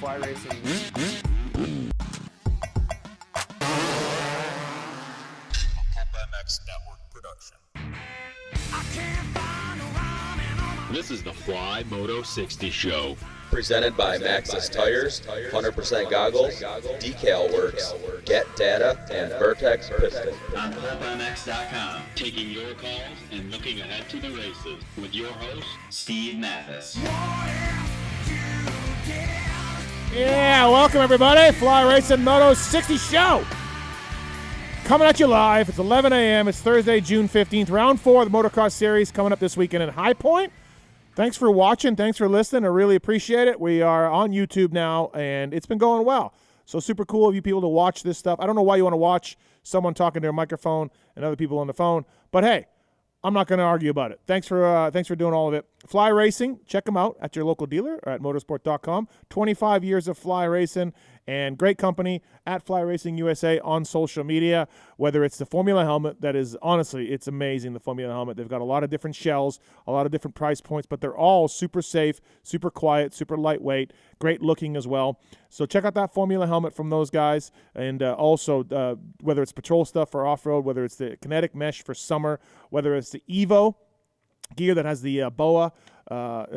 Fly Racing. MX Network production. This is the Fly Moto 60 Show. Presented by Maxxis Tires, 100% Goggles, Decal Works, Get Data, and Vertex Piston. On PulpMX.com, taking your calls and looking ahead to the races with your host, Steve Mathis. Yeah, welcome everybody. Fly Racing Moto 60 Show. Coming at you live. It's 11 a.m. It's Thursday, June 15th. Round 4 of the Motocross Series coming up this weekend in High Point. Thanks for watching. Thanks for listening. I really appreciate it. We are on YouTube now, and it's been going well. So super cool of you people to watch this stuff. I don't know why you want to watch someone talking to a microphone and other people on the phone, but hey, I'm not going to argue about it. Thanks for doing all of it. Fly Racing, check them out at your local dealer or at motorsport.com. 25 years of Fly Racing and great company at Fly Racing USA on social media, whether it's the Formula helmet that is, honestly, it's amazing, the Formula helmet. They've got a lot of different shells, a lot of different price points, but they're all super safe, super quiet, super lightweight, great looking as well. So check out that Formula helmet from those guys. And also, whether it's patrol stuff for off-road, whether it's the kinetic mesh for summer, whether it's the Evo gear that has the BOA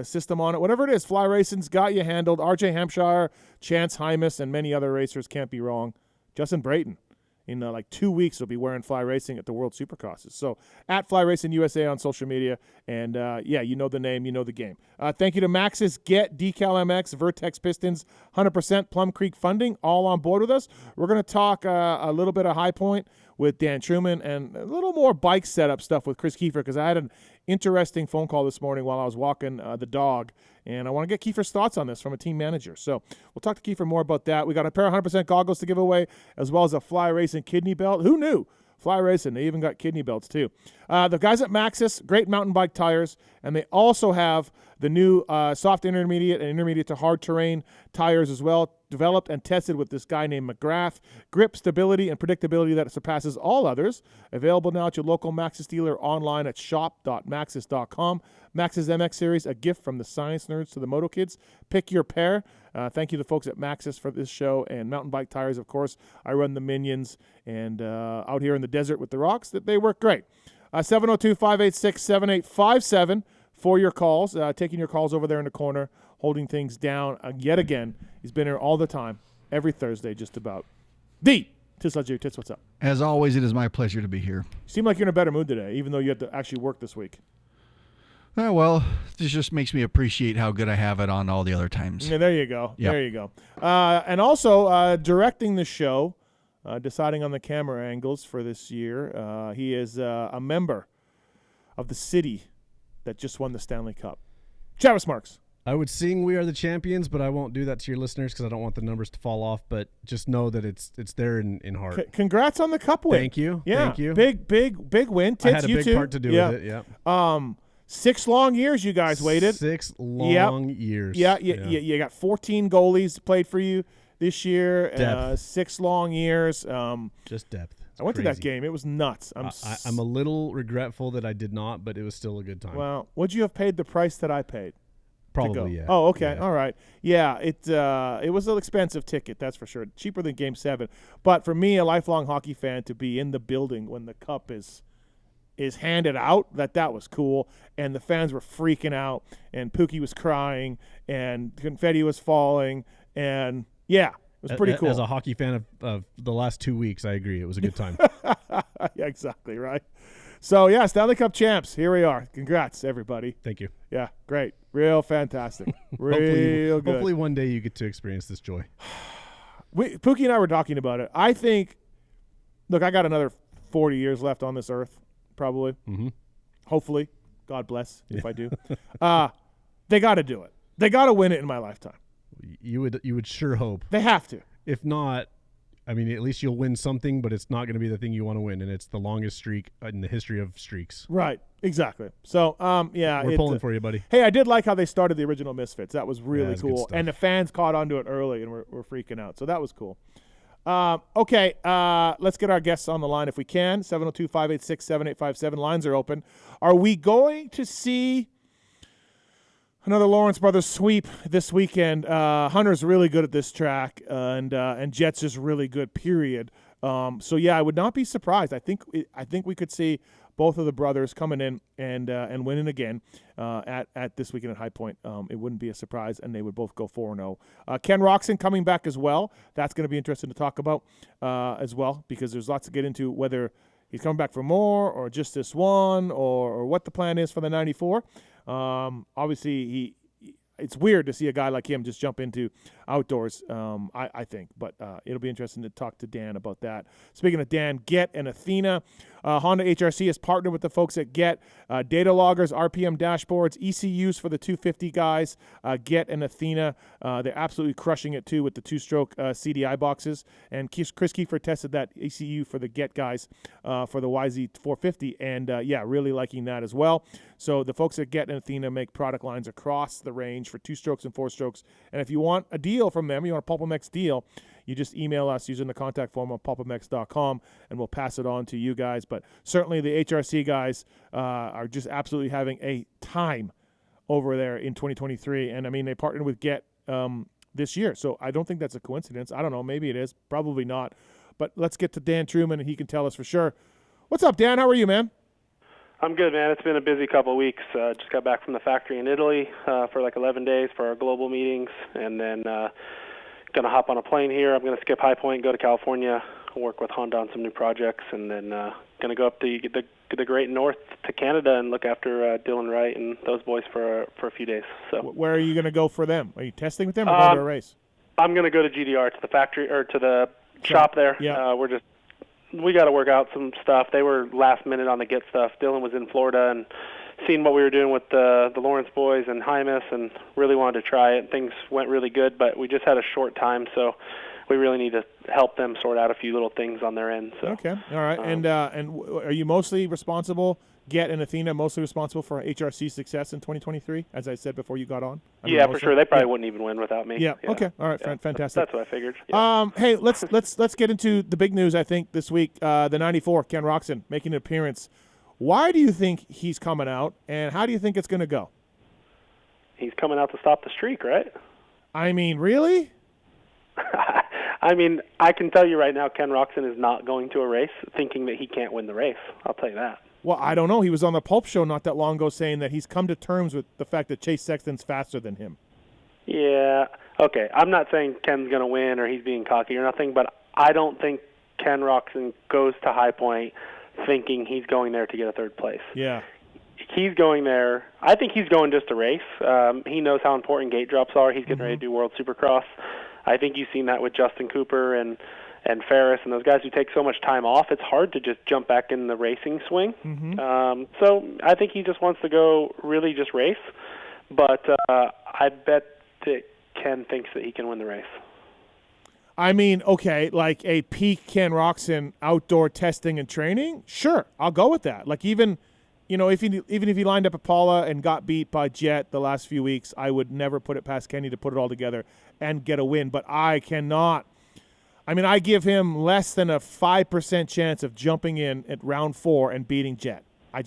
system on it, whatever it is, Fly Racing's got you handled. RJ Hampshire, Chance Hymas, and many other racers can't be wrong. Justin Brayton, in like 2 weeks, will be wearing Fly Racing at the World Supercrosses. So at Fly Racing USA on social media, and yeah, you know the name, you know the game. Thank you to Maxxis, Get, Decal MX, Vertex Pistons, 100% Plum Creek Funding, all on board with us. We're going to talk a little bit of High Point with Dan Truman and a little more bike setup stuff with Kris Keefer, because I had an interesting phone call this morning while I was walking the dog, and I want to get Keefer's thoughts on this from a team manager. So we'll talk to Keefer more about that. We got a pair of 100% goggles to give away, as well as a Fly Racing kidney belt. Who knew? Fly Racing, they even got kidney belts too. The guys at Maxxis, great mountain bike tires, and they also have the new soft intermediate and intermediate to hard terrain tires as well, developed and tested with this guy named McGrath. Grip, stability, and predictability that surpasses all others. Available now at your local Maxxis dealer, online at shop.maxxis.com. Maxxis MX Series, a gift from the science nerds to the moto kids. Pick your pair. Thank you to the folks at Maxxis for this show, and mountain bike tires, of course. I run the Minions, and out here in the desert with the rocks, that they work great. 702-586-7857 for your calls. Taking your calls over there in the corner, holding things down yet again. He's been here all the time, every Thursday just about. Tits Ledger, Tits, what's up? As always, it is my pleasure to be here. You seem like you're in a better mood today, even though you had to actually work this week. Well, this just makes me appreciate how good I have it on all the other times. Yeah, there you go. Yep. There you go. And also directing the show, deciding on the camera angles for this year. He is a member of the city that just won the Stanley Cup. Travis Marks. I would sing "We Are the Champions," but I won't do that to your listeners because I don't want the numbers to fall off. But just know that it's there in heart. Congrats on the Cup win. Thank you. Yeah, Thank you. Big win. Tits, I had a big part to do with it. Yeah. 6 long years you guys waited. 6 long years. Yeah. You got 14 goalies played for you this year. Depth. 6 long years. Just depth. It's I went crazy. to that game. It was nuts. I'm a little regretful that I did not, but it was still a good time. Well, would you have paid the price that I paid? Probably, yeah. Oh, okay. Yeah. All right. Yeah, it was an expensive ticket, that's for sure. Cheaper than Game 7. But for me, a lifelong hockey fan, to be in the building when the cup is handed out, that was cool. And the fans were freaking out, and Pookie was crying, and confetti was falling, and yeah, it was pretty cool. As a hockey fan of the last 2 weeks, I agree. It was a good time. Yeah, exactly, right? So, yeah, Stanley Cup champs. Here we are. Congrats, everybody. Thank you. Yeah, great. Real fantastic. Real good. Hopefully one day you get to experience this joy. Pookie and I were talking about it. I think, look, I got another 40 years left on this earth, probably. Mm-hmm. Hopefully. God bless if I do. They got to do it. They got to win it in my lifetime. You would sure hope. They have to. If not, I mean, at least you'll win something, but it's not going to be the thing you want to win, and it's the longest streak in the history of streaks. Right, exactly. So, yeah. We're pulling for you, buddy. Hey, I did like how they started the original Misfits. That was really good cool. stuff. And the fans caught onto it early, and we're freaking out. So that was cool. Okay, let's get our guests on the line if we can. 702-586-7857. Lines are open. Are we going to see Another Lawrence Brothers sweep this weekend. Hunter's really good at this track, and Jet's is really good. Period. So yeah, I would not be surprised. I think we could see both of the brothers coming in and winning again at this weekend at High Point. It wouldn't be a surprise, and they would both go 4-0. Ken Roczen coming back as well. That's going to be interesting to talk about as well, because there's lots to get into, whether he's coming back for more or just this one, or what the plan is for the 94. Obviously, it's weird to see a guy like him just jump into outdoors, I think. But it'll be interesting to talk to Dan about that. Speaking of Dan, Get and Athena. Honda HRC has partnered with the folks at Get. Data loggers, RPM dashboards, ECUs for the 250 guys. Get and Athena, they're absolutely crushing it, too, with the two-stroke CDI boxes. And Kris Keefer tested that ECU for the Get guys for the YZ450. And, really liking that as well. So the folks at Get and Athena make product lines across the range for 2-strokes and 4-strokes. And if you want a deal from them, you want a PulpMX deal, you just email us using the contact form on pulpmx.com, and we'll pass it on to you guys. But certainly the HRC guys are just absolutely having a time over there in 2023. And, I mean, they partnered with Get this year, so I don't think that's a coincidence. I don't know. Maybe it is. Probably not. But let's get to Dan Truman, and he can tell us for sure. What's up, Dan? How are you, man? I'm good, man. It's been a busy couple of weeks. Just got back from the factory in Italy for like 11 days for our global meetings, and then going to hop on a plane here. I'm going to skip High Point, go to California, work with Honda on some new projects, and then going to go up to the great north to Canada and look after Dylan Wright and those boys for a few days. So, where are you going to go for them? Are you testing with them or going to a race? I'm going to go to GDR, to the factory, or to the shop there. Yeah. We got to work out some stuff. They were last minute on the Get stuff. Dylan was in Florida and seen what we were doing with the Lawrence boys and Hymus, and really wanted to try it. Things went really good, but we just had a short time, so we really need to help them sort out a few little things on their end. So. Okay, all right. And are you mostly responsible, Get and Athena, mostly responsible for HRC success in 2023, as I said before you got on? Yeah, for sure. They probably wouldn't even win without me. Yeah. Okay. All right. Yeah. Fantastic. That's what I figured. Yeah. Hey, let's get into the big news. I think this week, the 94, Ken Roczen making an appearance. Why do you think he's coming out, and how do you think it's going to go? He's coming out to stop the streak, right? I mean, really? I mean, I can tell you right now, Ken Roczen is not going to a race thinking that he can't win the race. I'll tell you that. Well, I don't know. He was on the Pulp Show not that long ago saying that he's come to terms with the fact that Chase Sexton's faster than him. Yeah. Okay. I'm not saying Ken's going to win or he's being cocky or nothing, but I don't think Ken Roczen goes to High Point thinking he's going there to get a third place. Yeah. He's going there. I think he's going just to race. He knows how important gate drops are. He's getting ready to do World Supercross. I think you've seen that with Justin Cooper and Ferris and those guys who take so much time off. It's hard to just jump back in the racing swing. So I think he just wants to go really just race. But I bet that Ken thinks that he can win the race. I mean, okay, like a peak Ken Roczen outdoor testing and training, sure, I'll go with that. Like even if he lined up at Paula and got beat by Jet the last few weeks, I would never put it past Kenny to put it all together and get a win. But I cannot. I mean, I give him less than a 5% chance of jumping in at round 4 and beating Jet. I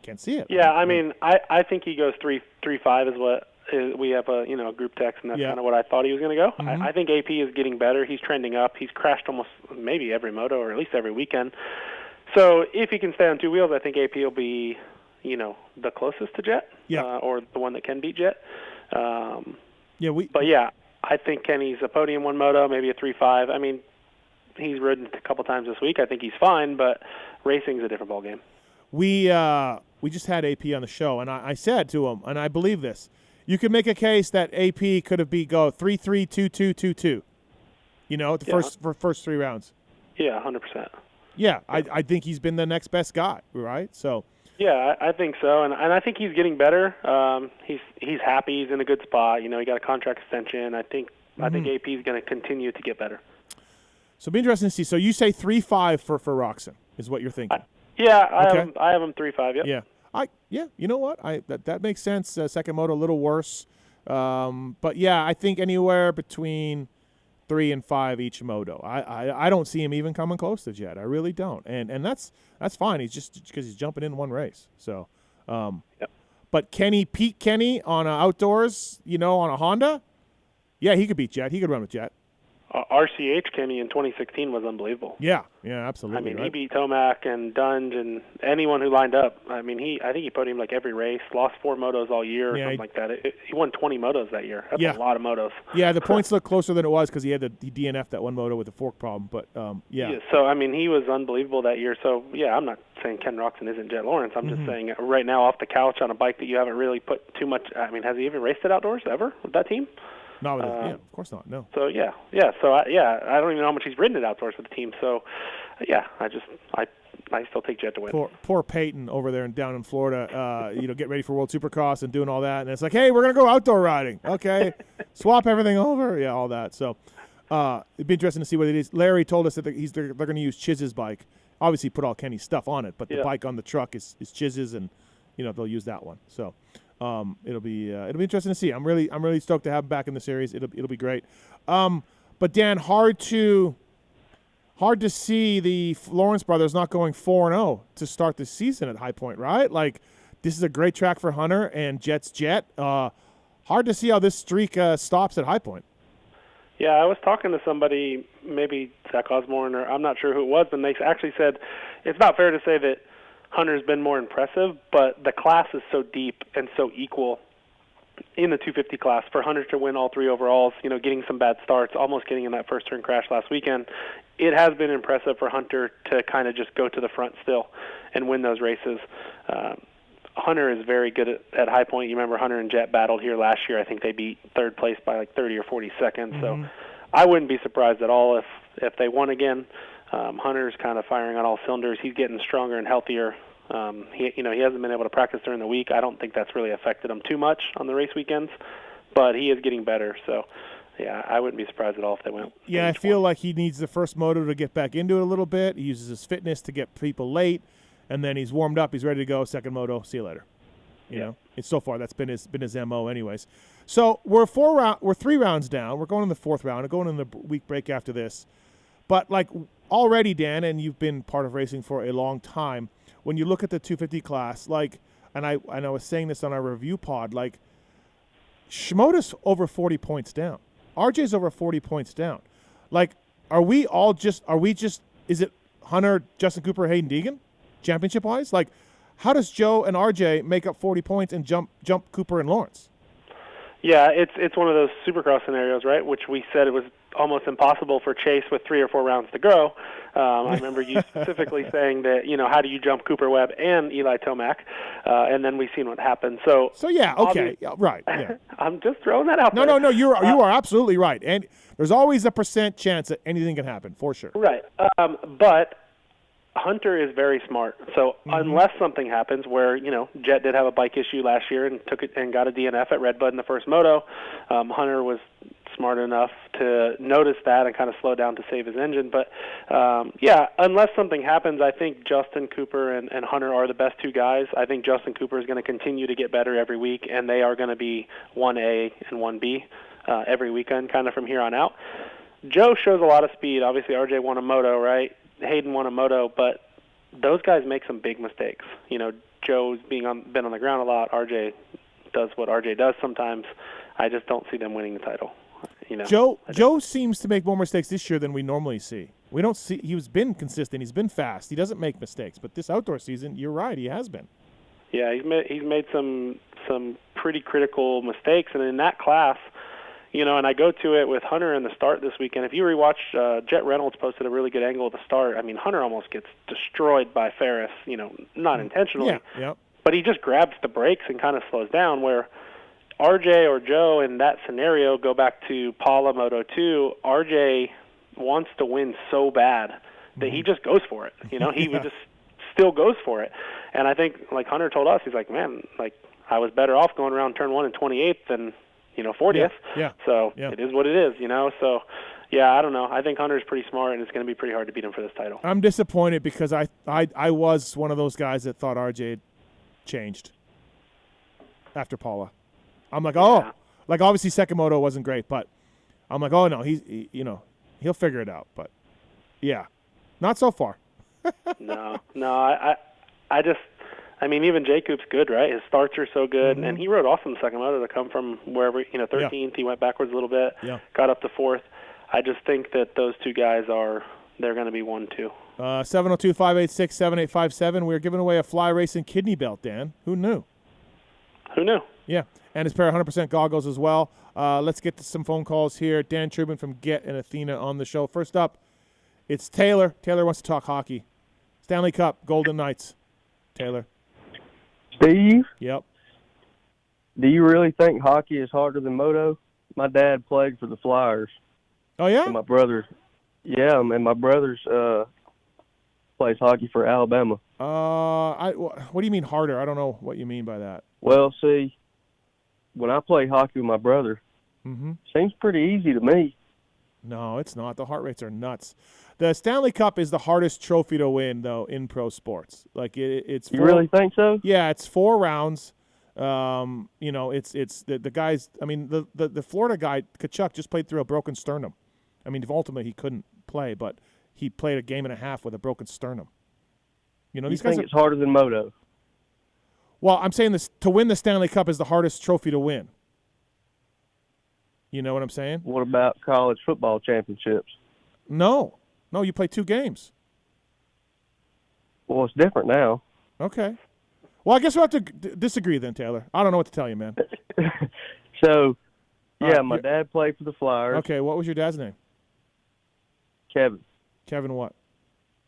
can't see it. Yeah, I mean, I think he goes 3.5 is what. We have a group text, and that's kind of what I thought he was going to go. I think AP is getting better. He's trending up. He's crashed almost maybe every moto, or at least every weekend. So if he can stay on two wheels, I think AP will be, the closest to Jet, or the one that can beat Jet. But yeah, I think Kenny's a podium one moto, maybe a 3.5. I mean, he's ridden a couple times this week. I think he's fine, but racing's a different ballgame. We just had AP on the show, and I said to him, and I believe this. You could make a case that AP could have 3-3, 2-2, 2-2. For first 3 rounds. Yeah, 100%. Yeah, I think he's been the next best guy, right? So. Yeah, I think so, and I think he's getting better. He's happy. He's in a good spot. He got a contract extension. I think AP is going to continue to get better. So it'll be interesting to see. So you say 3.5 for Roczen is what you're thinking? I have him 3.5. Yep. Yeah. You know what? That makes sense. Second moto a little worse, but yeah, I think anywhere between 3 and 5 each moto. I don't see him even coming close to Jet. I really don't, and that's fine. He's just because he's jumping in one race. So, but But Pete Kenny on outdoors, on a Honda, yeah, he could beat Jet. He could run with Jet. RCH Kenny in 2016 was unbelievable. Yeah, absolutely. I mean, right? he beat Tomac and Dunge and anyone who lined up. I mean, I think he podiumed like every race, lost 4 motos all year or something like that. He won 20 motos that year. That's a lot of motos. Yeah, the points look closer than it was because he had he DNF'd that one moto with the fork problem. But, yeah. So, I mean, he was unbelievable that year. So, yeah, I'm not saying Ken Roxon isn't Jet Lawrence. I'm just saying right now off the couch on a bike that you haven't really put too much – I mean, has he even raced it outdoors ever with that team? Not with of course not. No. So So I don't even know how much he's ridden it outdoors with the team. So I still take Jet to win. Poor Peyton over there and down in Florida. Getting ready for World Supercross and doing all that, and it's like, hey, we're gonna go outdoor riding. Okay, swap everything over. Yeah, all that. So it'd be interesting to see what it is. Larry told us that they're going to use Chiz's bike. Obviously, put all Kenny's stuff on it, but the bike on the truck is Chiz's, and they'll use that one. So. It'll be interesting to see. I'm really stoked to have him back in the series. It'll be great. But Dan, hard to see the Lawrence brothers not going 4-0 to start the season at High Point, right? Like, this is a great track for Hunter and Jet's Jet. Hard to see how this streak stops at High Point. Yeah, I was talking to somebody, maybe Zach Osborne, or I'm not sure who it was, and they actually said it's not fair to say that Hunter's been more impressive, but the class is so deep and so equal in the 250 class for Hunter to win all 3 overalls, getting some bad starts, almost getting in that first turn crash last weekend. It has been impressive for Hunter to kind of just go to the front still and win those races. Hunter is very good at High Point. You remember Hunter and Jet battled here last year. I think they beat third place by like 30 or 40 seconds. So I wouldn't be surprised at all if they won again. Hunter's kind of firing on all cylinders. He's getting stronger and healthier. He hasn't been able to practice during the week. I don't think that's really affected him too much on the race weekends, but he is getting better. So, yeah, I wouldn't be surprised at all if they went. Yeah, I feel like he needs the first moto to get back into it a little bit. He uses his fitness to get people late, and then he's warmed up. He's ready to go. Second moto, see you later. You know, it's so far that's been his MO, anyways. So we're 3 rounds down. We're going in the 4th round. We're going in the week break after this. But like already, Dan, and you've been part of racing for a long time. When you look at the 250 class, like, and I was saying this on our review pod, like, Shimoda's over 40 points down. RJ's over 40 points down. Like, is it Hunter, Justin Cooper, Hayden Deegan, championship-wise? Like, how does Joe and RJ make up 40 points and jump Cooper and Lawrence? Yeah, it's one of those Supercross scenarios, right, which we said it was almost impossible for Chase with 3 or 4 rounds to go. I remember you specifically saying that, how do you jump Cooper Webb and Eli Tomac? And then we've seen what happened. So yeah, okay, right. Yeah. I'm just throwing that out there. No, you are absolutely right. And there's always a % chance that anything can happen, for sure. Right. But Hunter is very smart. So unless something happens where, Jet did have a bike issue last year and took it and got a DNF at Red Bud in the first moto, Hunter was smart enough to notice that and kind of slow down to save his engine. But, unless something happens, I think Justin Cooper and Hunter are the best 2 guys. I think Justin Cooper is going to continue to get better every week, and they are going to be 1A and 1B every weekend kind of from here on out. Joe shows a lot of speed. Obviously, RJ won a moto, right? Hayden won a moto, but those guys make some big mistakes. Joe's been on the ground a lot. RJ does what RJ does sometimes. I just don't see them winning the title. Joe seems to make more mistakes this year than we normally see. We don't see. He's been consistent. He's been fast. He doesn't make mistakes. But this outdoor season, you're right, he has been. Yeah, he's made some pretty critical mistakes, and in that class, and I go to it with Hunter in the start this weekend. If you rewatch, Jet Reynolds posted a really good angle at the start. I mean, Hunter almost gets destroyed by Ferris, not intentionally. Yeah. But he just grabs the brakes and kind of slows down, where RJ or Joe in that scenario, go back to Paula Moto 2, RJ wants to win so bad that he just goes for it. He would just still goes for it. And I think, like Hunter told us, he's like, man, like, I was better off going around turn 1 and 28th than 40th. Yeah. So it is what it is, So, yeah, I don't know. I think Hunter's pretty smart, and it's going to be pretty hard to beat him for this title. I'm disappointed because I was one of those guys that thought RJ changed after Paula. I'm like, like obviously second moto wasn't great, but I'm like, oh no, he'll figure it out. But yeah, not so far. No, I just I mean, even Jacob's good, right? His starts are so good, and he rode awesome second moto to come from wherever, 13th. He went backwards a little bit, got up to 4th. I just think that those two guys they're going to be 1-2. 702-586-7857. We're giving away a Fly Racing kidney belt, Dan. Who knew? Who knew? Yeah, and his pair of 100% goggles as well. Let's get to some phone calls here. Dan Truman from Get and Athena on the show. First up, it's Taylor. Taylor wants to talk hockey. Stanley Cup, Golden Knights. Taylor. Steve? Yep. Do you really think hockey is harder than moto? My dad played for the Flyers. Oh, yeah? And my brother plays hockey for Alabama. What do you mean harder? I don't know what you mean by that. Well, see, when I play hockey with my brother, seems pretty easy to me. No, it's not. The heart rates are nuts. The Stanley Cup is the hardest trophy to win, though, in pro sports. Like it's. You really think so? Yeah, it's 4 rounds. It's the guys. I mean, the Florida guy Kachuk just played through a broken sternum. I mean, ultimately he couldn't play, but he played a game and a half with a broken sternum. These guys think it's harder than moto? Well, I'm saying this to win the Stanley Cup is the hardest trophy to win. You know what I'm saying? What about college football championships? No, you play 2 games. Well, it's different now. Okay. Well, I guess we'll have to disagree then, Taylor. I don't know what to tell you, man. So, my dad played for the Flyers. Okay, what was your dad's name? Kevin. Kevin what?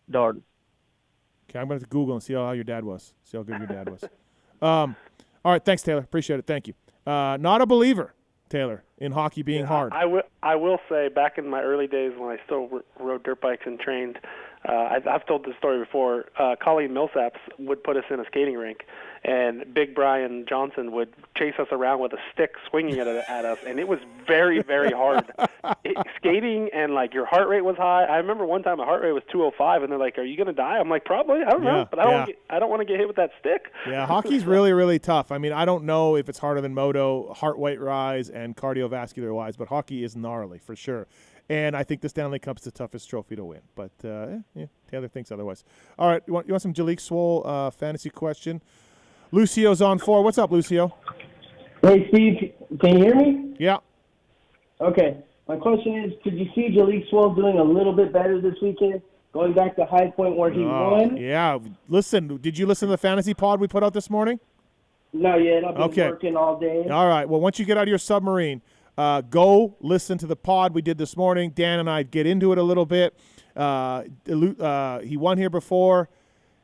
Darden. Okay, I'm going to have to Google and see how your dad was. See how good your dad was. All right, thanks, Taylor. Appreciate it. Thank you. Not a believer, Taylor, in hockey being hard. I will say, back in my early days when I still rode dirt bikes and trained, I've told this story before. Colleen Millsaps would put us in a skating rink, and Big Brian Johnson would chase us around with a stick swinging at us, and it was very, very hard. Skating and, your heart rate was high. I remember one time my heart rate was 205, and they're like, "Are you going to die?" I'm like, "Probably. I don't know, but I don't want to get hit with that stick." Yeah, hockey's really, really tough. I mean, I don't know if it's harder than moto, heart rate rise, and cardiovascular-wise, but hockey is gnarly for sure. And I think the Stanley Cup's the toughest trophy to win. But, Taylor thinks otherwise. All right, you want some Jalik Swole fantasy question? Lucio's on 4. What's up, Lucio? Hey, Steve, can you hear me? Yeah. Okay. My question is, could you see Jalik Swole doing a little bit better this weekend, going back to High Point where he won? Yeah. Listen, did you listen to the fantasy pod we put out this morning? Not yet. I've been working all day. All right. Well, once you get out of your submarine, go listen to the pod we did this morning. Dan and I get into it a little bit. He won here before.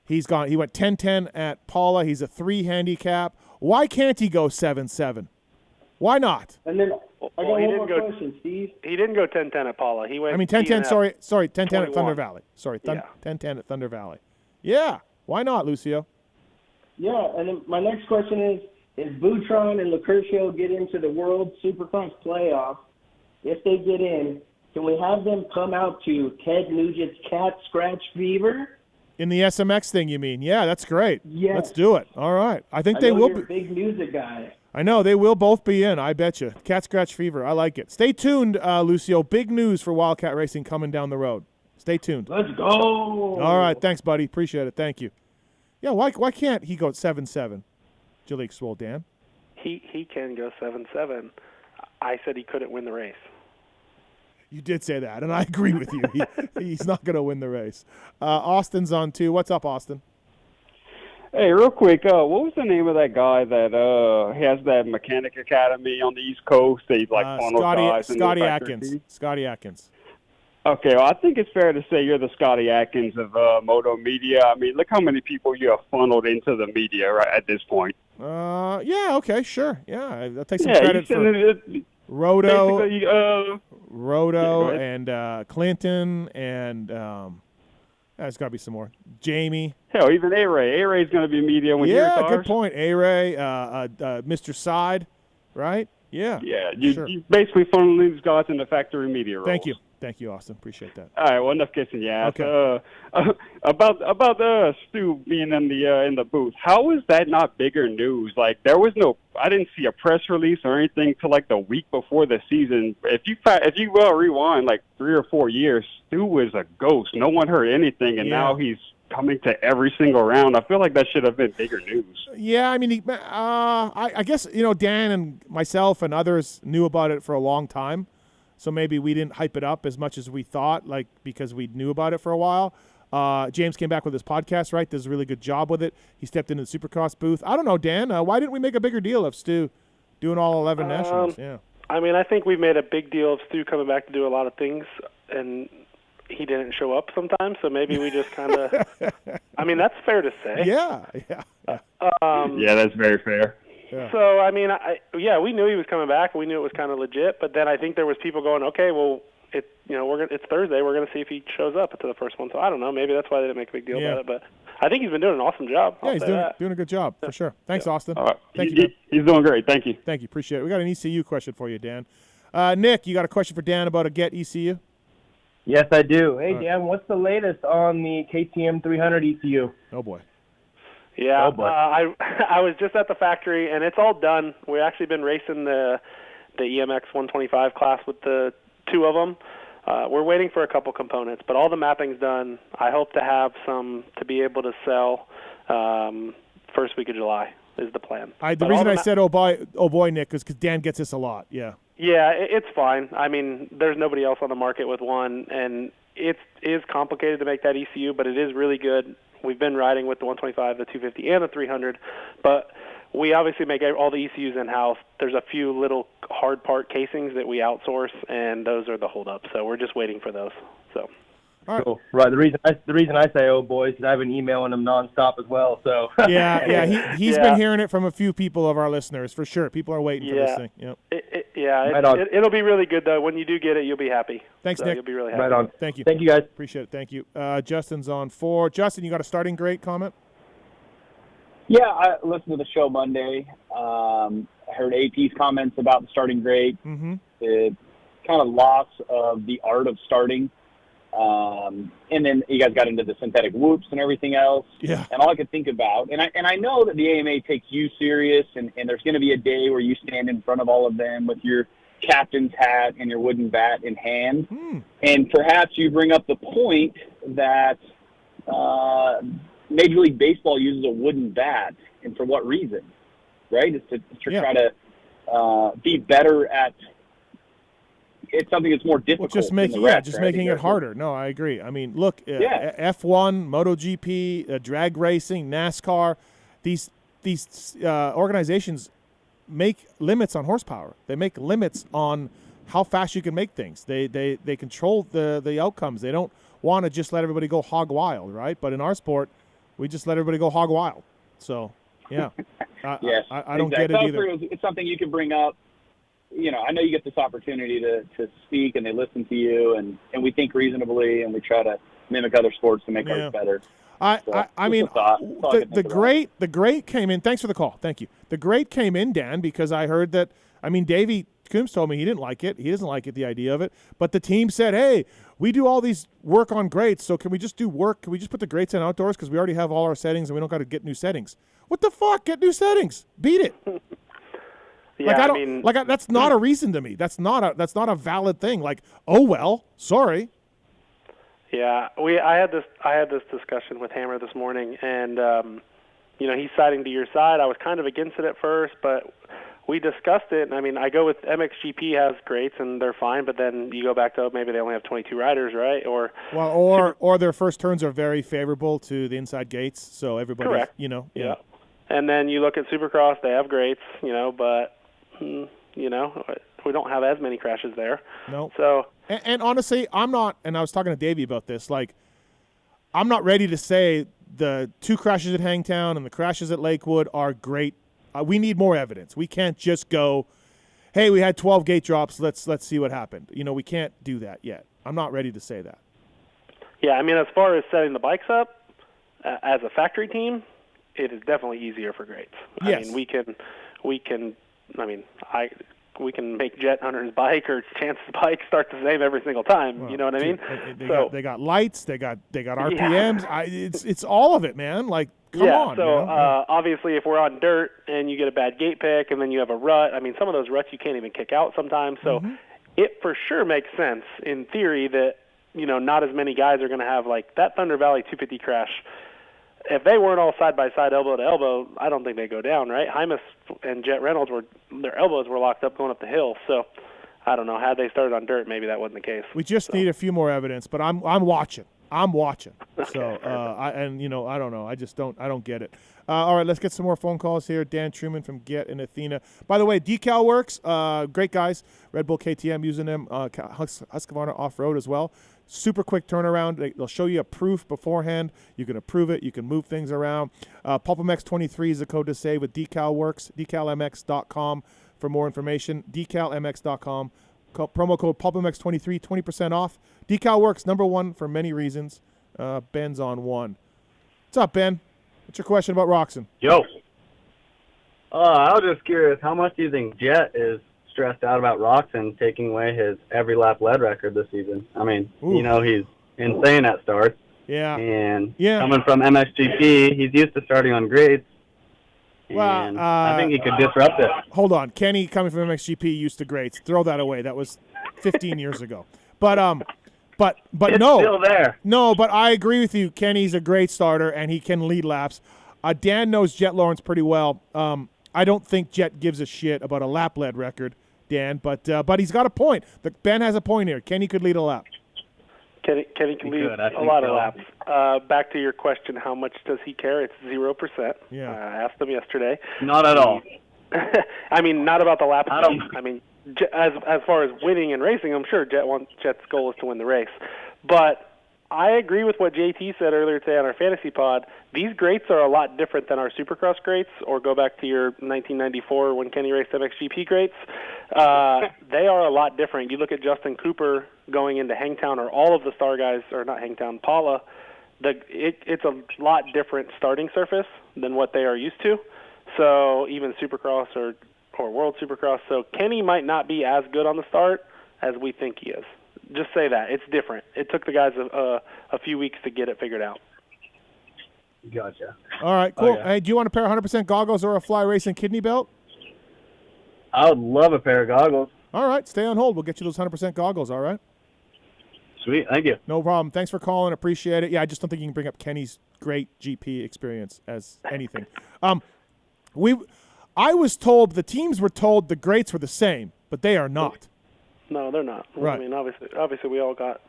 He went 10-10 at Paula. He's a 3 handicap. Why can't he go 7-7? Why not? And then I got one more question, Steve. He didn't go 10-10 at Paula. He went. 10-10. Sorry, 10-10 at Thunder Valley. 10-10 at Thunder Valley. Yeah. Why not, Lucio? Yeah, and then my next question is Boutron and Lacurcio get into the World Supercross playoff? If they get in, can we have them come out to Ted Nugent's Cat Scratch Fever? In the SMX thing, you mean? Yeah, that's great. Yes. Let's do it. All right. I think they will be. Big music guy. I know. They will both be in, I bet you. Cat Scratch Fever. I like it. Stay tuned, Lucio. Big news for Wildcat Racing coming down the road. Stay tuned. Let's go. All right. Thanks, buddy. Appreciate it. Thank you. Yeah, why can't he go 7-7? Jalik Swole, Dan. He can go 7-7. I said he couldn't win the race. You did say that, and I agree with you. He's not going to win the race. Austin's on 2. What's up, Austin? Hey, real quick, what was the name of that guy that has that mechanic academy on the East Coast? That he's funnel guys Scotty Atkins. Scotty Atkins. Okay, well, I think it's fair to say you're the Scotty Atkins of Moto Media. I mean, look how many people you have funneled into the media right at this point. Yeah, okay, sure. Yeah, I'll take some credit for Roto and Clinton, and there's got to be some more. Jamie. Hell, even A-Ray. A-Ray's going to be media when he retires. Yeah, good point. A-Ray, Mr. Side, right? Yeah. Yeah, you basically funneling these guys into factory media roles. Thank you, Austin. Appreciate that. All right, well, enough kissing your ass. Okay. About Stu being in the booth, how is that not bigger news? I didn't see a press release or anything till the week before the season. If you rewind 3 or 4 years, Stu was a ghost. No one heard anything, and now he's coming to every single round. I feel like that should have been bigger news. Yeah, I mean, I guess, Dan and myself and others knew about it for a long time, so maybe we didn't hype it up as much as we thought, like, because we knew about it for a while. James came back with his podcast, right? Does a really good job with it. He stepped into the Supercross booth. I don't know, Dan. Why didn't we make a bigger deal of Stu doing all 11 nationals? Yeah. I mean, I think we've made a big deal of Stu coming back to do a lot of things, and he didn't show up sometimes, so maybe we just kind of – I mean, that's fair to say. Yeah. Yeah, that's very fair. Yeah. So, I mean, we knew he was coming back, and we knew it was kind of legit, but then I think there was people going, okay, well, it's Thursday. We're going to see if he shows up to the first one. So I don't know. Maybe that's why they didn't make a big deal about it. But I think he's been doing an awesome job. Yeah, he's doing a good job for sure. Thanks, Austin. All right. Thank you. He's doing great. Thank you. Thank you. Appreciate it. We got an ECU question for you, Dan. Nick, you got a question for Dan about a Get ECU? Yes, I do. Hey, Dan, what's the latest on the KTM 300 ECU? Oh, boy. Yeah, Oh, boy. I was just at the factory, and it's all done. We've actually been racing the EMX 125 class with the two of them. We're waiting for a couple components, but all the mapping's done. I hope to have some to be able to sell first week of July is the plan. The reason I said, oh boy, Nick, is because Dan gets this a lot. Yeah. Yeah, it's fine. I mean, there's nobody else on the market with one, and it is complicated to make that ECU, but it is really good. We've been riding with the 125, the 250, and the 300, but we obviously make all the ECUs in-house. There's a few little hard part casings that we outsource, and those are the holdup. So we're just waiting for those. So. All right. Cool. Right. The reason I say "oh boy" is because I've been emailing him nonstop as well. So. Yeah. He's been hearing it from a few people of our listeners for sure. People are waiting for this thing. Yep. It'll be really good though. When you do get it, you'll be happy. Thanks, Nick. You'll be really happy. Right on. Thank you. Thank you, guys. Appreciate it. Thank you. Justin's on 4. Justin, you got a starting great comment? Yeah, I listened to the show Monday. I heard AP's comments about the starting grade, the kind of loss of the art of starting. And then you guys got into the synthetic whoops and everything else. Yeah. And all I could think about, and I know that the AMA takes you serious, and there's going to be a day where you stand in front of all of them with your captain's hat and your wooden bat in hand. And perhaps you bring up the point that Major League Baseball uses a wooden bat, and for what reason, right? It's to try to be better at it's something that's more difficult. Just making making it harder. No, I agree. I mean, look, F1, MotoGP, drag racing, NASCAR, these organizations make limits on horsepower. They make limits on how fast you can make things. They control the outcomes. They don't want to just let everybody go hog wild, right? But in our sport, we just let everybody go hog wild. So, yeah. Yes, I don't get it either. It's something you can bring up. You know, I know you get this opportunity to speak, and they listen to you, and we think reasonably, and we try to mimic other sports to make ours better. I mean, the great came in. Thanks for the call. Thank you. The great came in, Dan, because I heard that. I mean, Davey Coombs told me he didn't like it. He doesn't like it, the idea of it. But the team said, "Hey, we do all these work on grates, so can we just do work? Can we just put the grates in outdoors because we already have all our settings and we don't got to get new settings? What the fuck? Get new settings. Beat it." Yeah, that's not a reason to me. That's not a valid thing. Like, oh well, sorry. Yeah, I had this discussion with Hammer this morning, and he's siding to your side. I was kind of against it at first, but we discussed it. And I mean, I go with MXGP has greats and they're fine, but then you go back to maybe they only have 22 riders, right? Or their first turns are very favorable to the inside gates, so everybody, correct. Yeah. And then you look at Supercross, they have greats, but we don't have as many crashes there. No. So. And honestly, I'm not, and I was talking to Davey about this, like, I'm not ready to say the 2 crashes at Hangtown and the crashes at Lakewood are great. We need more evidence. We can't just go, hey, we had 12 gate drops, let's see what happened. We can't do that yet. I'm not ready to say that. Yeah, I mean, as far as setting the bikes up as a factory team, it is definitely easier for greats. Yes. I mean, we can make Jet Hunter's bike or Chance's bike start the same every single time. Well, you know what I mean? They got lights. They got RPMs. Yeah. It's all of it, man. Like, come on. So obviously, if we're on dirt and you get a bad gate pick and then you have a rut, I mean, some of those ruts you can't even kick out sometimes. So it for sure makes sense in theory that not as many guys are going to have like that Thunder Valley 250 crash. If they weren't all side by side, elbow to elbow, I don't think they go down, right? Hymas and Jet Reynolds their elbows were locked up going up the hill. So I don't know. Had they started on dirt, maybe that wasn't the case. We just need a few more evidence, but I'm watching. I'm watching. Okay, so I don't know. I don't get it. All right, let's get some more phone calls here. Dan Truman from Get in Athena. By the way, Decal Works, great guys. Red Bull KTM using them. Husqvarna off-road as well. Super quick turnaround. They'll show you a proof beforehand. You can approve it. You can move things around. PulpMX23 is the code to save with Decal Works. DecalMX.com for more information. DecalMX.com. Promo code PulpMX23, 20% off. Decal Works, number one for many reasons. Ben's on one. What's up, Ben? What's your question about Roxon? Yo. I was just curious, how much do you think Jet is stressed out about Roxon taking away his every lap lead record this season? I mean, he's insane at starts. Yeah. And coming from MXGP, he's used to starting on grades. And I think he could disrupt it. Hold on. Kenny, coming from MXGP, used to grades. Throw that away. That was 15 years ago. But it's no. still there. No, but I agree with you. Kenny's a great starter, and he can lead laps. Dan knows Jet Lawrence pretty well. I don't think Jet gives a shit about a lap lead record, Dan, but he's got a point. Ben has a point here. Kenny could lead a lap. Kenny can lead a lot of laps. Back to your question, how much does he care? It's 0%. Yeah. I asked him yesterday. Not at all. I mean, not about the lap. I mean, as far as winning and racing, I'm sure Jet's goal is to win the race. But I agree with what JT said earlier today on our fantasy pod. These greats are a lot different than our Supercross greats, or go back to your 1994 when Kenny raced MXGP greats. They are a lot different. You look at Justin Cooper going into Hangtown, or all of the star guys, or not Hangtown, Paula. It's a lot different starting surface than what they are used to. So even Supercross or World Supercross. So Kenny might not be as good on the start as we think he is. Just say that. It's different. It took the guys a few weeks to get it figured out. Gotcha. All right, cool. Okay. Hey, do you want a pair of 100% goggles or a Fly Racing kidney belt? I would love a pair of goggles. All right, stay on hold. We'll get you those 100% goggles, all right? Sweet, thank you. No problem. Thanks for calling. Appreciate it. Yeah, I just don't think you can bring up Kenny's great GP experience as anything. I was told, the teams were told the greats were the same, but they are not. No, they're not. Right. I mean, obviously we all got,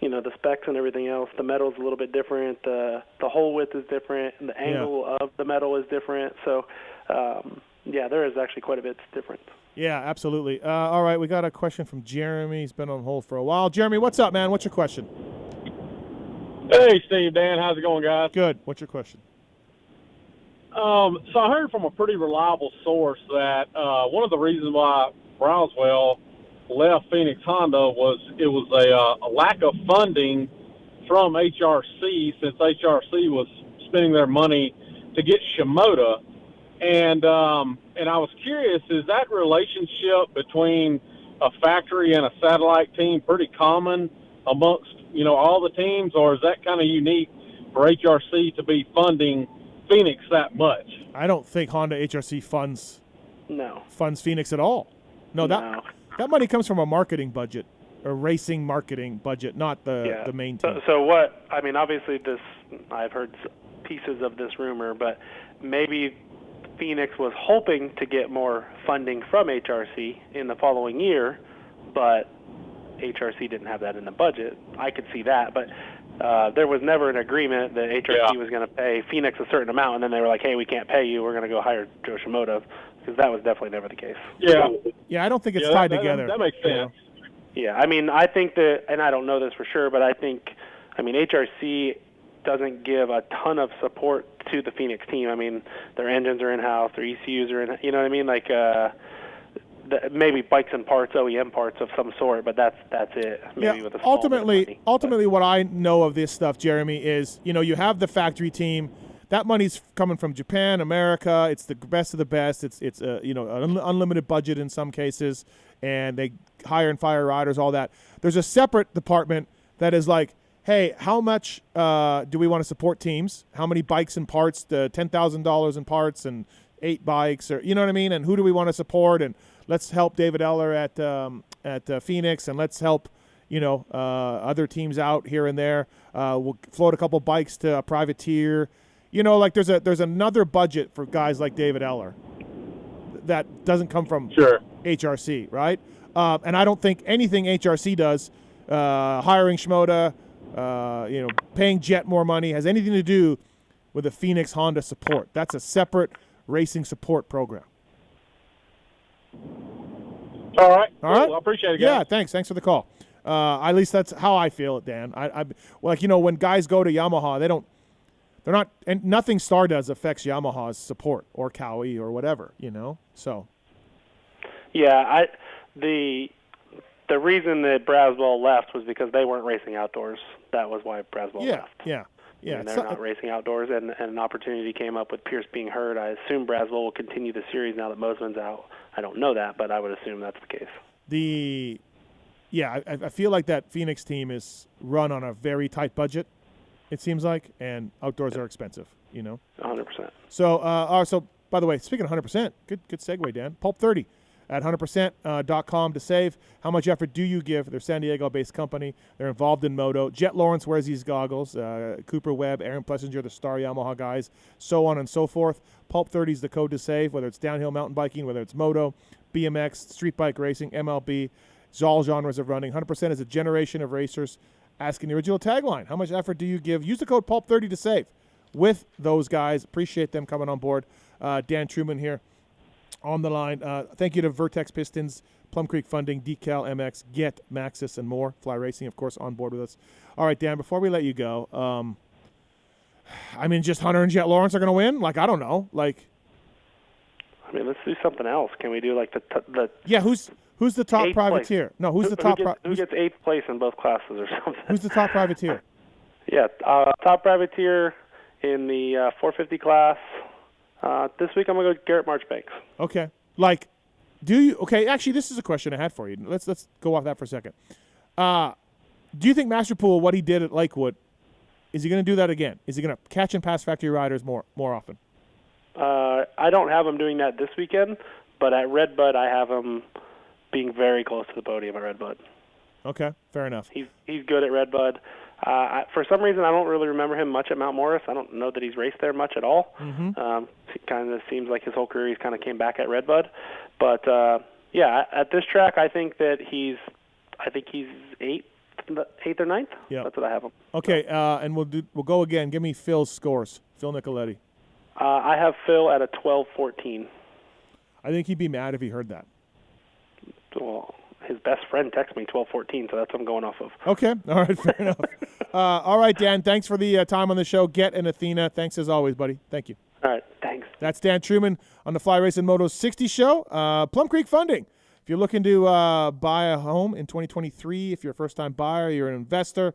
the specs and everything else. The metal's a little bit different. The hole width is different. And the angle of the metal is different. So, there is actually quite a bit different. Yeah, absolutely. All right, we got a question from Jeremy. He's been on hold for a while. Jeremy, what's up, man? What's your question? Hey, Steve, Dan. How's it going, guys? Good. What's your question? So I heard from a pretty reliable source that one of the reasons why Brownswell left Phoenix Honda was a lack of funding from HRC, since HRC was spending their money to get Shimoda. And I was curious, is that relationship between a factory and a satellite team pretty common amongst, all the teams, or is that kind of unique for HRC to be funding Phoenix that much? I don't think Honda HRC funds Phoenix at all. No. That money comes from a marketing budget, a racing marketing budget, not the main team. So what? I mean, obviously I've heard pieces of this rumor, but maybe Phoenix was hoping to get more funding from HRC in the following year, but HRC didn't have that in the budget. I could see that, but there was never an agreement that HRC was going to pay Phoenix a certain amount, and then they were like, hey, we can't pay you. We're going to go hire Joe Shimoda, because that was definitely never the case. Yeah, I don't think it's tied together. That makes sense. Yeah, I mean, I think that, and I don't know this for sure, but HRC doesn't give a ton of support to the Phoenix team. I mean, their engines are in-house, their ECUs are in, you know what I mean? Like, maybe bikes and parts, OEM parts of some sort, but that's it. Maybe with a small ultimately, what I know of this stuff, Jeremy, is you have the factory team. That money's coming from Japan, America. It's the best of the best. It's an unlimited budget in some cases, and they hire and fire riders, all that. There's a separate department that is like, hey, how much do we want to support teams? How many bikes and parts? The $10,000 in parts and 8 bikes, or you know what I mean? And who do we want to support? And let's help David Eller at Phoenix, and let's help other teams out here and there. We'll float a couple bikes to a privateer. Like there's another budget for guys like David Eller that doesn't come from HRC, right? And I don't think anything HRC does, hiring Shimoda, paying Jet more money, has anything to do with the Phoenix Honda support. That's a separate racing support program. All right. All right. Well, I appreciate it, guys. Yeah, thanks. Thanks for the call. At least that's how I feel it, Dan. When guys go to Yamaha, they're not, and nothing Star does affects Yamaha's support or Cowie or whatever, so. Yeah, the reason that Braswell left was because they weren't racing outdoors. That was why Braswell left. Yeah. And they're not racing outdoors, and an opportunity came up with Pierce being hurt. I assume Braswell will continue the series now that Mosman's out. I don't know that, but I would assume that's the case. I feel like that Phoenix team is run on a very tight budget, it seems like, and outdoors are expensive, 100%. So by the way, speaking of 100%, good segue, Dan. Pulp 30 at 100%.com to save. How much effort do you give? They're a San Diego-based company. They're involved in Moto. Jet Lawrence wears these goggles. Cooper Webb, Aaron Plessinger, the Star Yamaha guys, so on and so forth. Pulp 30 is the code to save, whether it's downhill mountain biking, whether it's Moto, BMX, street bike racing, MLB, all genres of running. 100% is a generation of racers asking the original tagline. How much effort do you give? Use the code PULP30 to save with those guys. Appreciate them coming on board. Dan Truman here on the line. Thank you to Vertex Pistons, Plum Creek Funding, Decal MX, Get, Maxis, and more. Fly Racing, of course, on board with us. All right, Dan, before we let you go, just Hunter and Jet Lawrence are going to win? I don't know. Let's do something else. Can we do the Yeah, who's the top privateer? Place. No, who's the top? Who gets 8th place in both classes or something? Who's the top privateer? Yeah, top privateer in the 450 class. This week I'm going to go Garrett Marchbanks. Okay. Actually, this is a question I had for you. Let's go off that for a second. Do you think Masterpool, what he did at Lakewood, is he going to do that again? Is he going to catch and pass factory riders more often? I don't have him doing that this weekend, but at Redbud I have him being very close to the podium at Redbud. Okay, fair enough. He's good at Redbud. For some reason, I don't really remember him much at Mount Morris. I don't know that he's raced there much at all. Mm-hmm. It kind of seems like his whole career he's kind of came back at Redbud. But, at this track, I think he's 8th or 9th. Yeah. That's what I have him. Okay, and we'll go again. Give me Phil's scores. Phil Nicoletti. I have Phil at a 12-14. I think he'd be mad if he heard that. Well, his best friend texted me 12-14, so that's what I'm going off of. Okay. All right, fair enough. All right, Dan, thanks for the time on the show. Get and Athena. Thanks as always, buddy. Thank you. All right, thanks. That's Dan Truman on the Fly Racing Moto 60 show. Plum Creek Funding. If you're looking to buy a home in 2023, if you're a first-time buyer, you're an investor,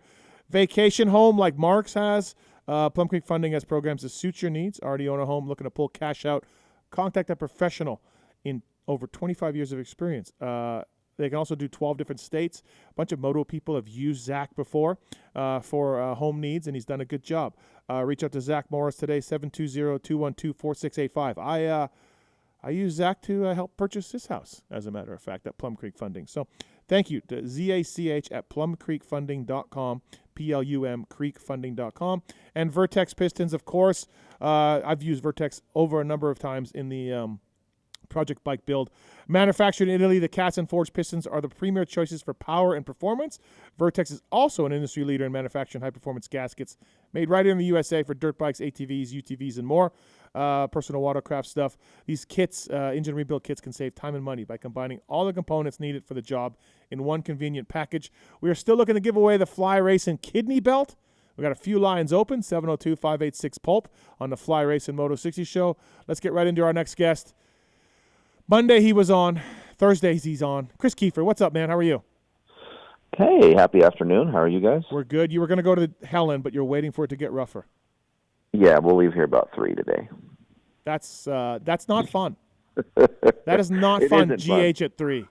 vacation home like Mark's has, Plum Creek Funding has programs that suit your needs. Already own a home, looking to pull cash out, contact a professional in over 25 years of experience. They can also do 12 different states. A bunch of Moto people have used Zach before for home needs, and he's done a good job. Reach out to Zach Morris today, 720-212-4685. I use Zach to help purchase his house, as a matter of fact, at Plum Creek Funding. So thank you to ZACH at plumcreekfunding.com, PLUM creekfunding.com. And Vertex Pistons, of course. I've used Vertex over a number of times in the project bike build. Manufactured in Italy, the cast and forged pistons are the premier choices for power and performance. Vertex is also an industry leader in manufacturing high-performance gaskets made right here in the USA for dirt bikes, ATVs, UTVs, and more. Personal watercraft stuff. These kits, engine rebuild kits, can save time and money by combining all the components needed for the job in one convenient package. We are still looking to give away the Fly Racing Kidney Belt. We got a few lines open, 702-586-PULP on the Fly Racing Moto 60 show. Let's get right into our next guest. Monday he was on. Thursdays he's on. Kris Keefer, what's up, man? How are you? Hey, happy afternoon. How are you guys? We're good. You were going to go to Helen, but you're waiting for it to get rougher. Yeah, we'll leave here about 3 today. That's not fun. That is not fun. GH fun. At 3.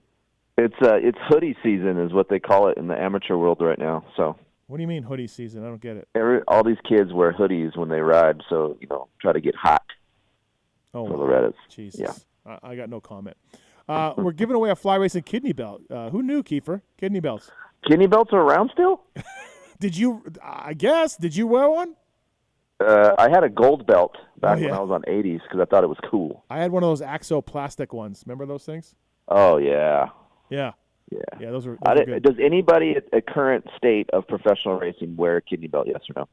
It's hoodie season is what they call it in the amateur world right now. So. What do you mean hoodie season? I don't get it. All these kids wear hoodies when they ride, so try to get hot. Oh, for the Reddits. Jesus. Yeah. I got no comment. We're giving away a Fly Racing Kidney Belt. Who knew, Keefer? Kidney belts. Kidney belts are around still? Did you? I guess. Did you wear one? I had a gold belt back Oh, yeah. when I was on 80s because I thought it was cool. I had one of those Axo plastic ones. Remember those things? Oh, yeah. Yeah. Yeah. Yeah, those were good. Does anybody at current state of professional racing wear a kidney belt, yes or no?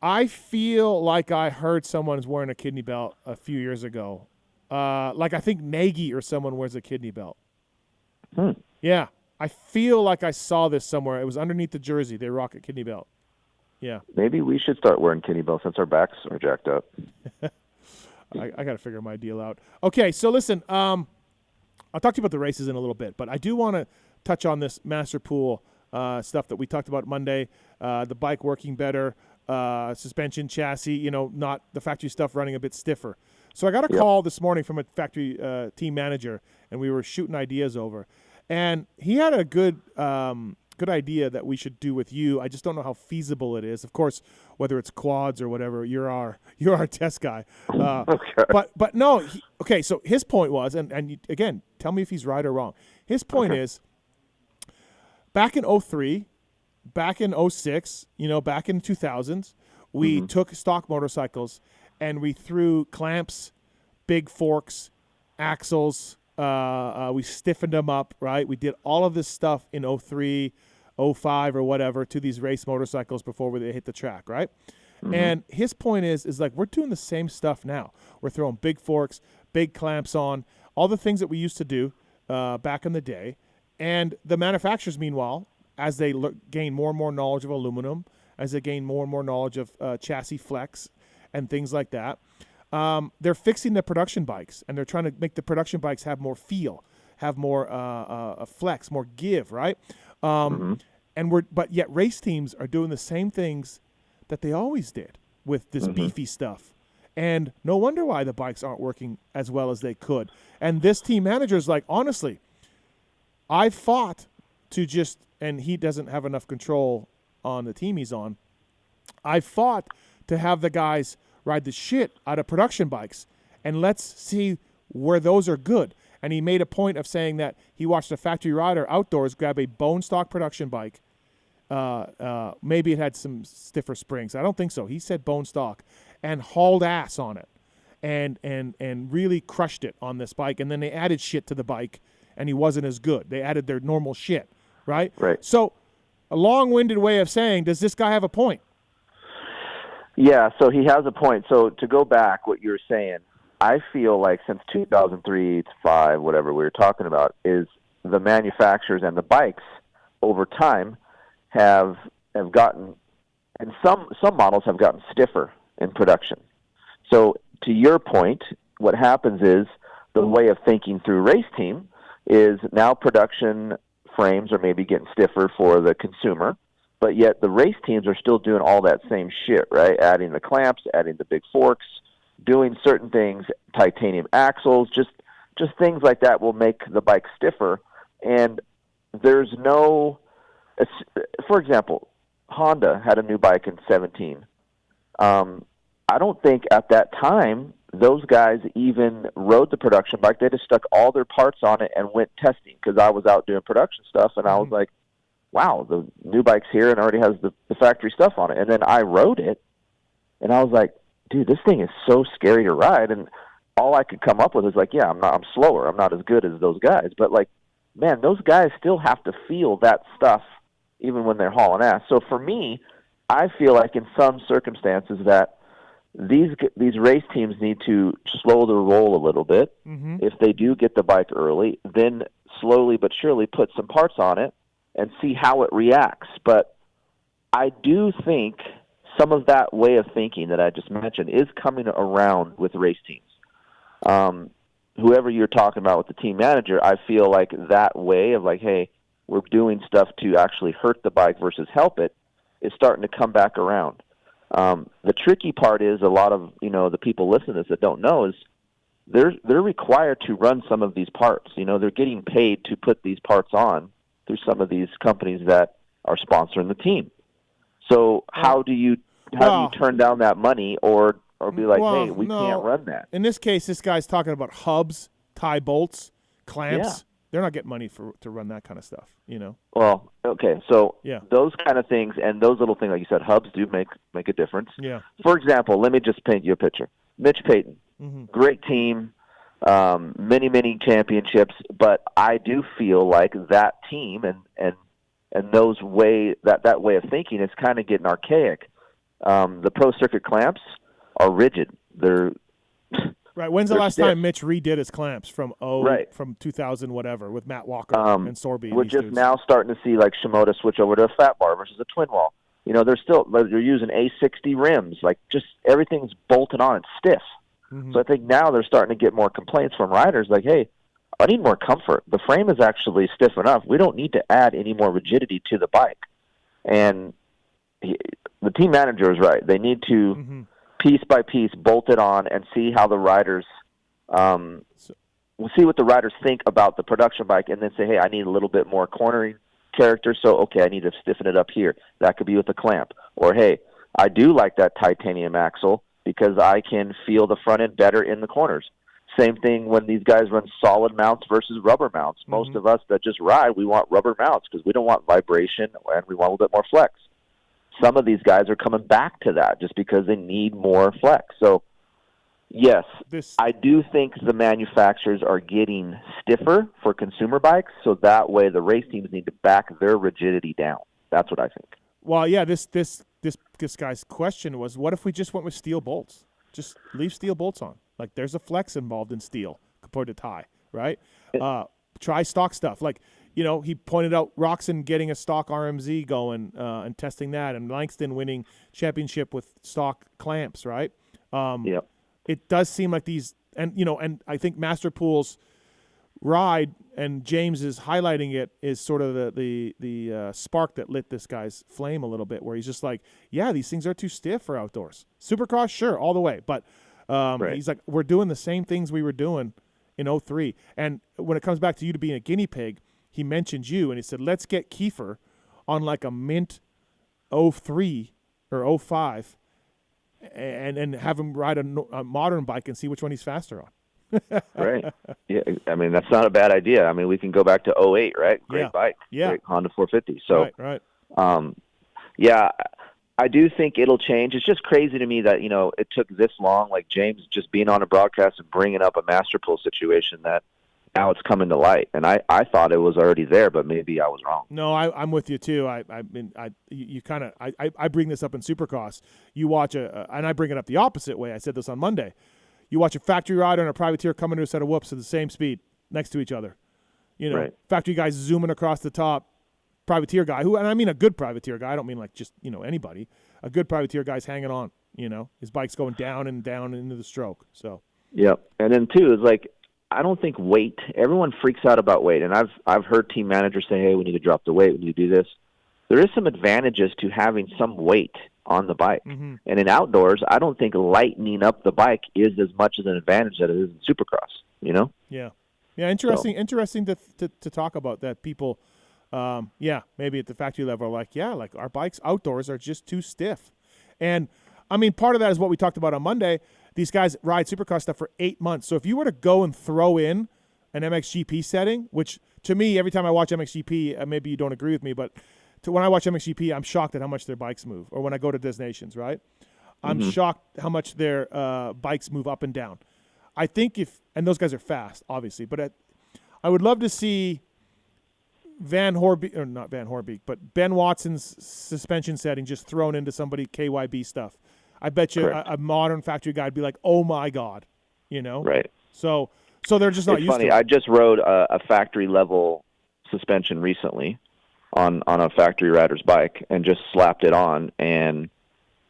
I feel like I heard someone's wearing a kidney belt a few years ago. Like I think Nagy or someone wears a kidney belt. Yeah. I feel like I saw this somewhere. It was underneath the jersey. They rock a kidney belt. Yeah. Maybe we should start wearing kidney belts since our backs are jacked up. I got to figure my deal out. Okay, so listen, I'll talk to you about the races in a little bit, but I do want to touch on this Master Pool stuff that we talked about Monday, the bike working better, suspension, chassis, not the factory stuff running a bit stiffer. So I got a call this morning from a factory team manager, and we were shooting ideas over. And he had a good idea that we should do with you. I just don't know how feasible it is. Of course, whether it's quads or whatever, you're our test guy. Okay. But no. Okay. So his point was, and again, tell me if he's right or wrong. His point is, back in 03, back in 06, back in 2000s, we took stock motorcycles and we threw clamps, big forks, axles. We stiffened them up, right? We did all of this stuff in 03, 05 or whatever to these race motorcycles before they hit the track, right? And his point is like we're doing the same stuff now. We're throwing big forks, big clamps on, all the things that we used to do back in the day. And the manufacturers, meanwhile, as they gain more and more knowledge of aluminum, as they gain more and more knowledge of chassis flex and things like that, they're fixing the production bikes, and they're trying to make the production bikes have more feel, have more flex, more give, right? But yet race teams are doing the same things that they always did with this beefy stuff. And no wonder why the bikes aren't working as well as they could. And this team manager is like, honestly, I fought to just, and he doesn't have enough control on the team he's on, I fought to have the guys ride the shit out of production bikes, and let's see where those are good. And he made a point of saying that he watched a factory rider outdoors grab a bone stock production bike. Maybe it had some stiffer springs. I don't think so. He said bone stock, and hauled ass on it, and really crushed it on this bike. And then they added shit to the bike, and he wasn't as good. They added their normal shit, right? Right. So a long-winded way of saying, does this guy have a point? Yeah, so he has a point. So to go back, what you were saying, I feel like since 2003 to 5, whatever we were talking about, is the manufacturers and the bikes over time have gotten, and some models have gotten stiffer in production. So to your point, what happens is the way of thinking through race team is now production frames are maybe getting stiffer for the consumer, but yet the race teams are still doing all that same shit, right? Adding the clamps, adding the big forks, doing certain things, titanium axles, just things like that will make the bike stiffer. And there's no, for example, Honda had a new bike in 17. I don't think at that time those guys even rode the production bike. They just stuck all their parts on it and went testing, because I was out doing production stuff, and I was like, wow, the new bike's here and already has the factory stuff on it. And then I rode it, and I was like, dude, this thing is so scary to ride. And all I could come up with is like, yeah, I'm slower. I'm not as good as those guys. But, like, man, those guys still have to feel that stuff even when they're hauling ass. So for me, I feel like in some circumstances that these race teams need to slow the roll a little bit. If they do get the bike early, then slowly but surely put some parts on it and see how it reacts. But I do think some of that way of thinking that I just mentioned is coming around with race teams. Whoever you're talking about with the team manager, I feel like that way of like, hey, we're doing stuff to actually hurt the bike versus help it is starting to come back around. The tricky part is a lot of, the people listening to this that don't know is they're required to run some of these parts. They're getting paid to put these parts on through some of these companies that are sponsoring the team. So how do you turn down that money or be like, hey, we can't run that? In this case, this guy's talking about hubs, tie bolts, clamps, They're not getting money to run that kind of stuff, Well, okay, so Yeah. those kind of things and those little things, like you said, hubs do make a difference. Yeah. For example, let me just paint you a picture. Mitch Payton, great team, many championships, but I do feel like that team and that way of thinking is kind of getting archaic. The pro circuit clamps are rigid. They're right. When's the last time Mitch redid his clamps from 2000 whatever with Matt Walker and Sorby? We're just now starting to see like Shimoda switch over to a fat bar versus a twin wall. They're using A60 rims. Like just everything's bolted on and stiff. So I think now they're starting to get more complaints from riders like, hey, I need more comfort. The frame is actually stiff enough. We don't need to add any more rigidity to the bike. And the team manager is right. They need to piece by piece bolt it on and see how the riders we'll see what the riders think about the production bike and then say, hey, I need a little bit more cornering character, so okay, I need to stiffen it up here. That could be with a clamp. Or hey, I do like that titanium axle because I can feel the front end better in the corners. Same thing when these guys run solid mounts versus rubber mounts. Most of us that just ride, we want rubber mounts because we don't want vibration and we want a little bit more flex. Some of these guys are coming back to that just because they need more flex. So, yes, I do think the manufacturers are getting stiffer for consumer bikes, so that way the race teams need to back their rigidity down. That's what I think. Well, yeah, this guy's question was, what if we just went with steel bolts? Just leave steel bolts on. Like, there's a flex involved in steel compared to tie, right? Try stock stuff. Like, he pointed out Roxon getting a stock RMZ going and testing that, and Langston winning championship with stock clamps, right? It does seem like these, and I think Masterpool's ride, and James is highlighting it, is sort of the spark that lit this guy's flame a little bit, where he's just like, yeah, these things are too stiff for outdoors. Supercross, sure, all the way, but he's like, we're doing the same things we were doing in 03. And when it comes back to you to being a guinea pig, he mentioned you, and he said, let's get Keefer on like a mint 03 or 05 and have him ride a modern bike and see which one he's faster on. Right. Yeah, I mean, that's not a bad idea. I mean, we can go back to 08, right? Great bike. Yeah. Great Honda 450. So, right. Yeah, I do think it'll change. It's just crazy to me that, it took this long, like James just being on a broadcast and bringing up a Masterpool situation that now it's coming to light. And I thought it was already there, but maybe I was wrong. No, I'm with you too. I bring this up in Supercross. You watch and I bring it up the opposite way. I said this on Monday. You watch a factory rider and a privateer coming to a set of whoops at the same speed next to each other. Right. Factory guys zooming across the top. Privateer guy, and I mean a good privateer guy. I don't mean like just, anybody. A good privateer guy's hanging on, His bike's going down and down into the stroke. So. Yep. And then too is like, I don't think weight. Everyone freaks out about weight, and I've heard team managers say, "Hey, we need to drop the weight. We need to do this." There is some advantages to having some weight on the bike, and in outdoors, I don't think lightening up the bike is as much as an advantage that it is in Supercross. Yeah. Interesting to talk about that. People, maybe at the factory level, are like, like our bikes outdoors are just too stiff, and I mean, part of that is what we talked about on Monday. These guys ride Supercross stuff for 8 months. So if you were to go and throw in an MXGP setting, which to me, every time I watch MXGP, maybe you don't agree with me, but when I watch MXGP, I'm shocked at how much their bikes move. Or when I go to Destinations, right? I'm shocked how much their bikes move up and down. I think and those guys are fast, obviously, but I would love to see Ben Watson's suspension setting just thrown into somebody KYB stuff. I bet you a modern factory guy would be like, "Oh my God," Right. So they're just not used to it. I just rode a factory level suspension recently on a factory rider's bike and just slapped it on, and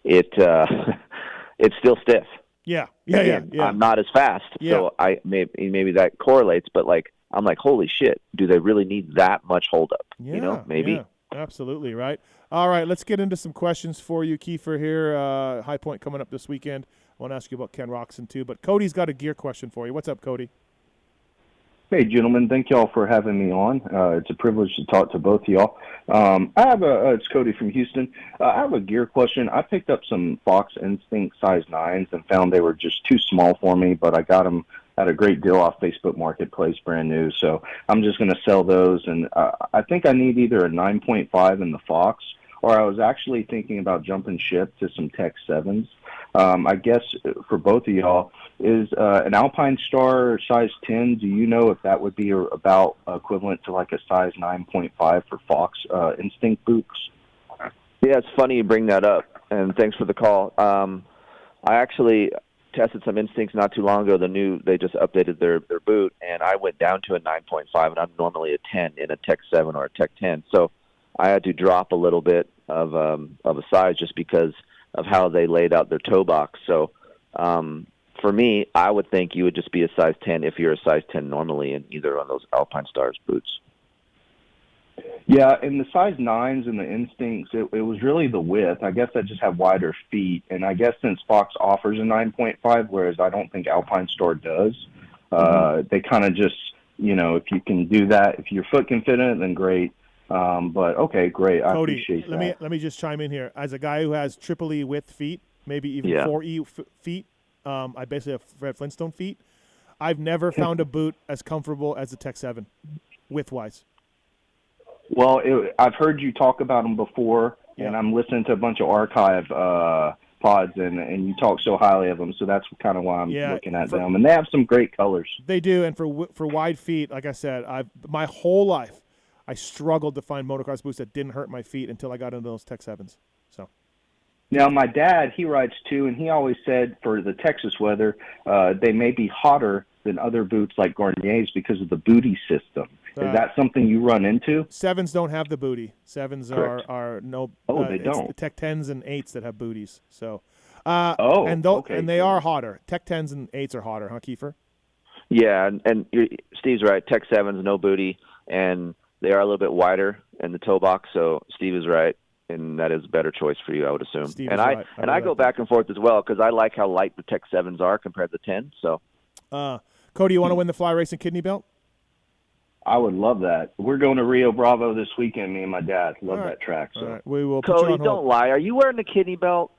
it's still stiff. Yeah. I'm not as fast, so I maybe that correlates, but like I'm like, holy shit, do they really need that much holdup? Maybe. Yeah. Absolutely, right? All right, let's get into some questions for you, Keefer, here. High Point coming up this weekend. I want to ask you about Ken Roxon, too. But Cody's got a gear question for you. What's up, Cody? Hey, gentlemen. Thank y'all for having me on. It's a privilege to talk to both of y'all. It's Cody from Houston. I have a gear question. I picked up some Fox Instinct size 9s and found they were just too small for me, but I got them at a great deal off Facebook Marketplace, brand new. So I'm just going to sell those. And I think I need either a 9.5 in the Fox, or I was actually thinking about jumping ship to some Tech 7s. I guess for both of y'all, is an Alpine Star size 10, do you know if that would be about equivalent to like a size 9.5 for Fox Instinct boots? Yeah, it's funny you bring that up, and thanks for the call. I actually tested some Instincts not too long ago. They just updated their boot, and I went down to a 9.5, and I'm normally a 10 in a Tech 7 or a Tech 10. So I had to drop a little bit of a size just because of how they laid out their toe box. So for me, I would think you would just be a size 10 if you're a size 10 normally in either of those Alpine Stars boots. Yeah, in the size 9s and the Instincts, it was really the width. I guess I just have wider feet. And I guess since Fox offers a 9.5, whereas I don't think Alpine Store does, they kind of just, if you can do that, if your foot can fit in it, then great. But, okay, great. I Cody, appreciate that. let me just chime in here. As a guy who has triple E width feet, maybe even 4E feet, I basically have Fred Flintstone feet. I've never found a boot as comfortable as the Tech 7, width-wise. Well, I've heard you talk about them before, and I'm listening to a bunch of archive pods, and you talk so highly of them, so that's kind of why I'm looking at them. And they have some great colors. They do, and for wide feet, like I said, my whole life, I struggled to find motocross boots that didn't hurt my feet until I got into those Tech 7s. So. Now, my dad, he rides too, and he always said for the Texas weather, they may be hotter than other boots like Garnier's because of the booty system. Is that something you run into? 7s don't have the booty. 7s are no. Oh, they it's don't. the Tech 10s and 8s that have booties. So. Okay. And they are hotter. Tech 10s and 8s are hotter, huh, Keefer? Yeah, and Steve's right. Tech 7s, no booty, and they are a little bit wider in the toe box. So Steve is right, and that is a better choice for you, I would assume. Steve and is I right. and I go back and forth as well because I like how light the Tech 7s are compared to the 10s. So. Cody, you want to win the Fly Racing Kidney Belt? I would love that. We're going to Rio Bravo this weekend, me and my dad. Love that track. So. All right. We will put Cody, you on hold. don't lie. Are you wearing the kidney belt?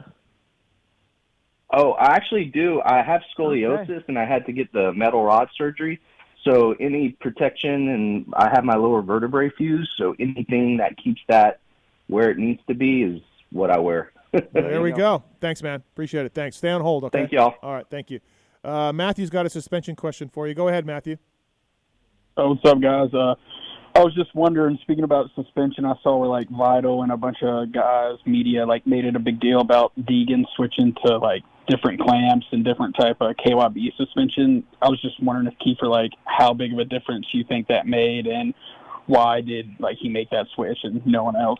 Oh, I actually do. I have scoliosis, and I had to get the metal rod surgery. So any protection, and I have my lower vertebrae fused, so anything that keeps that where it needs to be is what I wear. There we go. Thanks, man. Appreciate it. Thanks. Stay on hold, okay? Thank y'all. All right, thank you. Matthew's got a suspension question for you. Go ahead, Matthew. Oh, what's up, guys? I was just wondering, speaking about suspension, I saw where, like, Vital and a bunch of guys, media, like, made it a big deal about Deegan switching to, like, different clamps and different type of KYB suspension. I was just wondering if Keefer, like, how big of a difference you think that made, and why did, like, he make that switch and no one else?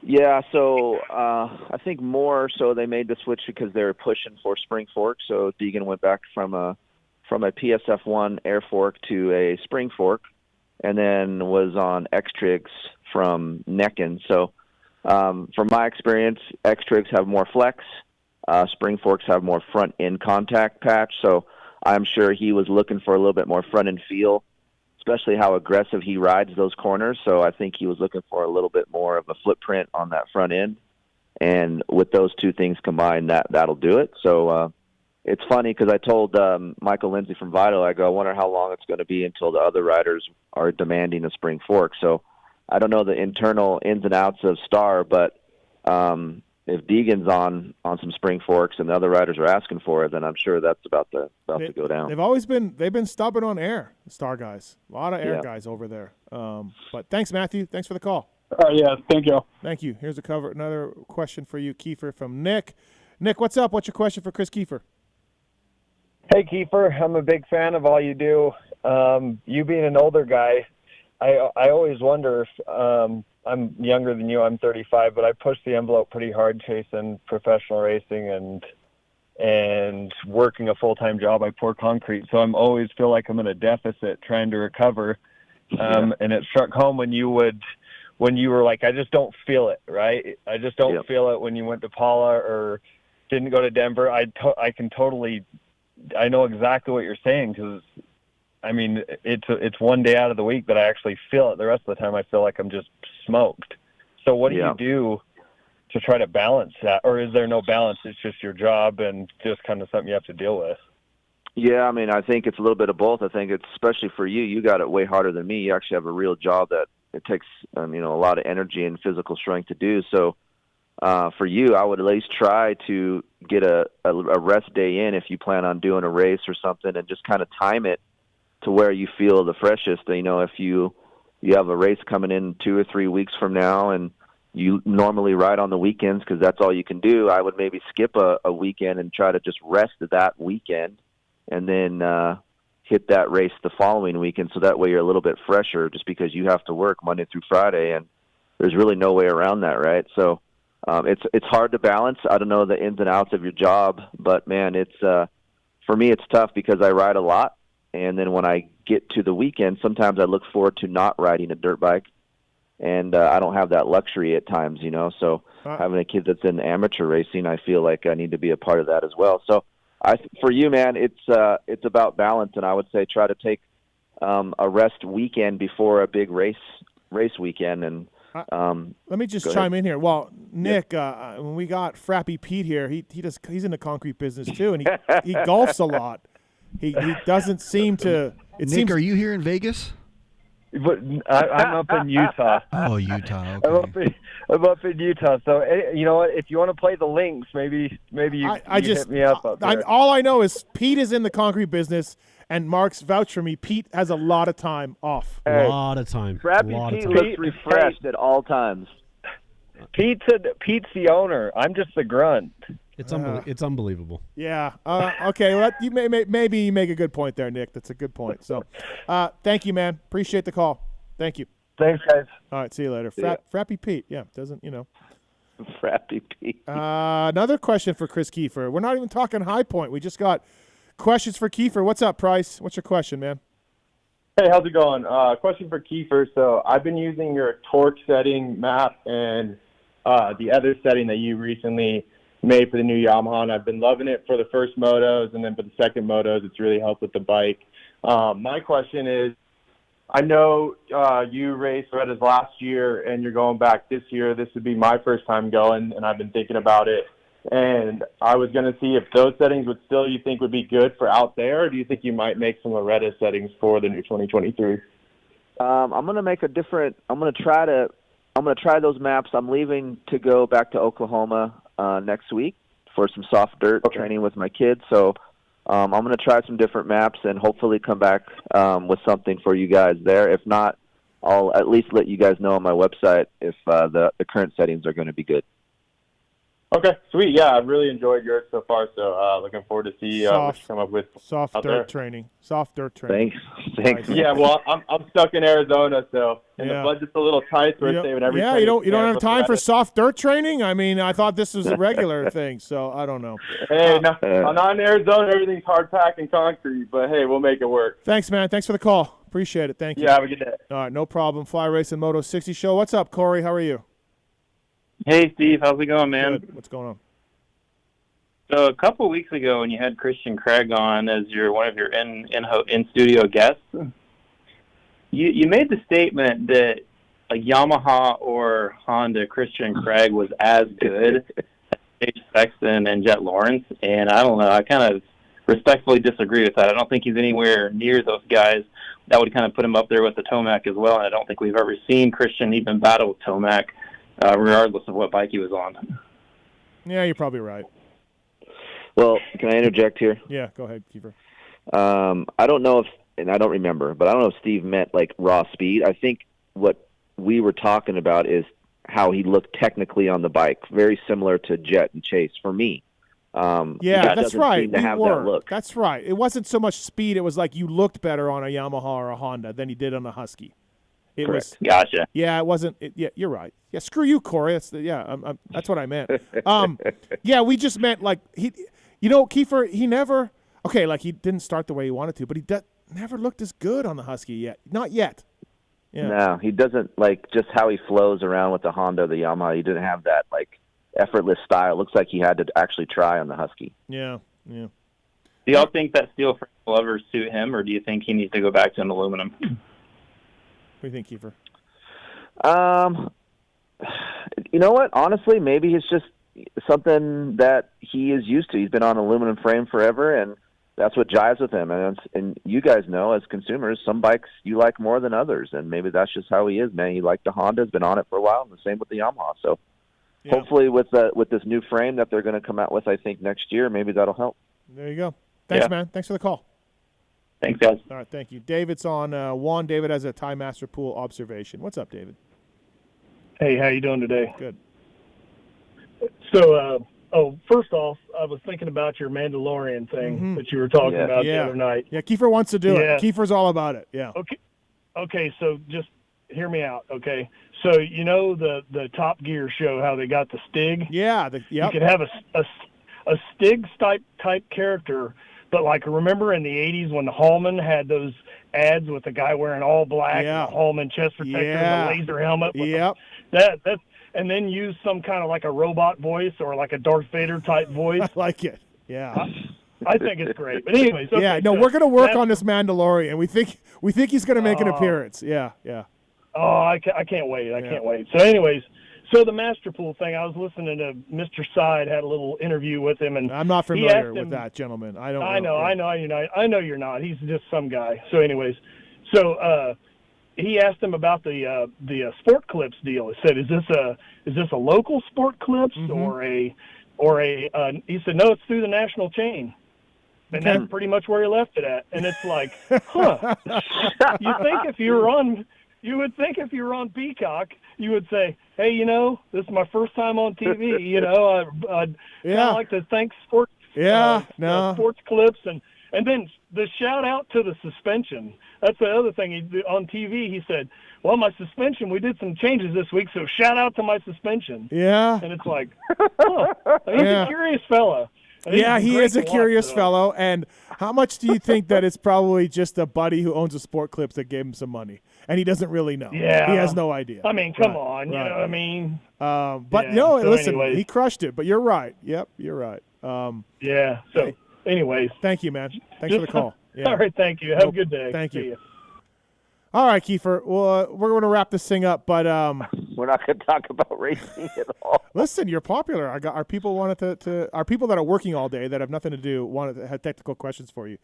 Yeah, so I think more so they made the switch because they were pushing for spring fork. So Deegan went back from a PSF1 air fork to a spring fork, and then was on X-Trigs from Neckin. So from my experience, X-Trigs have more flex. Spring forks have more front-end contact patch. So I'm sure he was looking for a little bit more front-end feel, especially how aggressive he rides those corners. So I think he was looking for a little bit more of a footprint on that front end. And with those two things combined, that'll do it. So it's funny because I told Michael Lindsay from Vital, I go, I wonder how long it's going to be until the other riders are demanding a spring fork. So I don't know the internal ins and outs of Star, but if Deegan's on some spring forks and the other riders are asking for it, then I'm sure that's about to go down. They've been stubborn on air, the Star guys. A lot of air guys over there. But thanks, Matthew. Thanks for the call. Yeah, thank you. Thank you. Here's another question for you, Keefer, from Nick. Nick, what's up? What's your question for Kris Keefer? Hey, Keefer. I'm a big fan of all you do. You being an older guy, I always wonder if I'm younger than you. I'm 35, but I pushed the envelope pretty hard chasing professional racing and working a full-time job. I pour concrete, so I'm always feel like I'm in a deficit trying to recover. And it struck home when you were like, I just don't feel it, right? I just don't feel it when you went to Paula or didn't go to Denver. I know exactly what you're saying because, I mean, it's one day out of the week that I actually feel it. The rest of the time I feel like I'm just smoked. So what do you do to try to balance that? Or is there no balance? It's just your job and just kind of something you have to deal with? Yeah, I mean, I think it's a little bit of both. I think it's especially for you. You got it way harder than me. You actually have a real job that it takes, a lot of energy and physical strength to do. So for you, I would at least try to get a rest day in if you plan on doing a race or something, and just kind of time it to where you feel the freshest. If you have a race coming in 2 or 3 weeks from now, and you normally ride on the weekends because that's all you can do, I would maybe skip a weekend and try to just rest that weekend, and then hit that race the following weekend. So that way you're a little bit fresher, just because you have to work Monday through Friday, and there's really no way around that, right? So it's hard to balance. I don't know the ins and outs of your job, but man, it's for me it's tough because I ride a lot, and then when I get to the weekend, sometimes I look forward to not riding a dirt bike, and I don't have that luxury at times, So having a kid that's in amateur racing, I feel like I need to be a part of that as well. So for you, man, it's about balance, and I would say try to take a rest weekend before a big race weekend. And let me just chime in here. Well, Nick, when we got Frappy Pete here, he's in the concrete business too, and he golfs a lot. He doesn't seem to. Nick, are you here in Vegas? But I'm up in Utah. Oh, Utah. Okay. I'm up in Utah. So you know what? If you want to play the links, maybe you hit me up there. All I know is Pete is in the concrete business, and Mark's vouch for me. Pete has a lot of time off. A lot of time. Frappy Pete looks refreshed at all times. Pete's the owner. I'm just the grunt. It's unbelievable. Yeah. Okay. Well, maybe you make a good point there, Nick. That's a good point. So, thank you, man. Appreciate the call. Thank you. Thanks, guys. All right. See you later. Frappy Pete. Yeah. Doesn't. Frappy Pete. Another question for Kris Keefer. We're not even talking High Point. We just got questions for Keefer. What's up, Price? What's your question, man? Hey, how's it going? Question for Keefer. So I've been using your torque setting map and the other setting that you recently made for the new Yamaha, and I've been loving it for the first motos, and then for the second motos, it's really helped with the bike. My question is, I know you raced Retta's last year, and you're going back this year. This would be my first time going, and I've been thinking about it. And I was going to see if those settings you think would be good for out there, or do you think you might make some Loretta settings for the new 2023? I'm going to make a different. I'm going to try those maps. I'm leaving to go back to Oklahoma next week for some soft dirt training with my kids. So I'm going to try some different maps and hopefully come back with something for you guys there. If not, I'll at least let you guys know on my website if the current settings are going to be good. Okay, sweet. Yeah, I've really enjoyed yours so far, so looking forward to see what you come up with. Soft dirt training. Thanks. Nice. Yeah, well, I'm stuck in Arizona, so the budget's a you don't have time for soft dirt training? I mean, I thought this was a regular thing, so I don't know. Hey, no, I'm not in Arizona. Everything's hard pack and concrete, but hey, we'll make it work. Thanks, man. Thanks for the call. Appreciate it. Thank you. Yeah, have a good day. All right, no problem. Fly Racing Moto 60 show. What's up, Corey? How are you? Hey, Steve. How's it going, man? Good. What's going on? So a couple of weeks ago, when you had Christian Craig on as one of your in studio guests, you made the statement that like Yamaha or Honda, Christian Craig was as good as Paige Sexton and Jet Lawrence, and I don't know. I kind of respectfully disagree with that. I don't think he's anywhere near those guys. That would kind of put him up there with the Tomac as well, and I don't think we've ever seen Christian even battle with Tomac, regardless of what bike he was on. Yeah, you're probably right. Well, can I interject here? Yeah, go ahead, Keefer. I don't know if, and I don't remember, but I don't know if Steve meant like raw speed. I think what we were talking about is how he looked technically on the bike, very similar to Jet and Chase for me. Yeah, that's right. That look. That's right. It wasn't so much speed. It was like you looked better on a Yamaha or a Honda than you did on a Husky. It Correct. was. Gotcha. Yeah, it wasn't. Yeah, you're right. Yeah, screw you, Corey. That's what I meant. Yeah, we just meant like Keefer. He never. Okay, like he didn't start the way he wanted to, but he never looked as good on the Husky yet. Not yet. Yeah. No, he doesn't, like, just how he flows around with the Honda, the Yamaha. He didn't have that, like, effortless style. It looks like he had to actually try on the Husky. Yeah. Do y'all think that steel frame will ever suit him, or do you think he needs to go back to an aluminum? What do you think, Keefer? You know what? Honestly, maybe it's just something that he is used to. He's been on aluminum frame forever, and that's what jives with him. And you guys know, as consumers, some bikes you like more than others, and maybe that's just how he is, man. He liked the Honda, has been on it for a while, and the same with the Yamaha. So hopefully with this new frame that they're going to come out with, I think, next year, maybe that'll help. There you go. Thanks, man. Thanks for the call. Thanks, guys. All right, thank you. David's on one. David has a Tie Master Pool observation. What's up, David? Hey, how you doing today? Good. So, first off, I was thinking about your Mandalorian thing that you were talking about the other night. Yeah, Keefer wants to do it. Keefer's all about it. Yeah. Okay, so just hear me out, okay? So, you know the Top Gear show, how they got the Stig? Yeah. You could have a Stig type character, but like remember in the 80s when the Hallman had those ads with the guy wearing all black, and the Hallman chest protector, and the laser helmet? That's and then use some kind of like a robot voice or like a Darth Vader type voice. I like it. Yeah. I think it's great. But anyways, okay, yeah, no, we're going to work on this Mandalorian. We think he's going to make an appearance. Yeah. Oh, I can't wait. I can't wait. So anyways, the Master Pool thing, I was listening to Mr. Side, had a little interview with him, and I'm not familiar with that gentleman. I know you're not. I know you're not. He's just some guy. So anyways, he asked him about the Sport Clips deal. He said, "Is this a local Sport Clips or a?" He said, "No, it's through the national chain," and that's pretty much where he left it at. And it's like, huh? You would think if you were on Peacock, you would say, "Hey, this is my first time on TV. I'd kind of like to thank Sports Clips and then the shout out to the suspension." That's the other thing. On TV, he said, "Well, my suspension, we did some changes this week, so shout out to my suspension." Yeah. And it's like, he's a curious fella. Yeah, he is a curious fellow. And how much do you think that it's probably just a buddy who owns a Sport Clips that gave him some money, and he doesn't really know? Yeah. He has no idea. I mean, come on. You know what I mean? Listen, anyways. he crushed it. But you're right. Yep, you're right. Anyways. Thank you, man. Thanks for the call. Yeah. All right, thank you. Have a good day. Thank you. All right, Keefer. Well, we're going to wrap this thing up, but we're not going to talk about racing at all. Listen, you're popular. Our people wanted to our people that are working all day that have nothing to do wanted to have technical questions for you.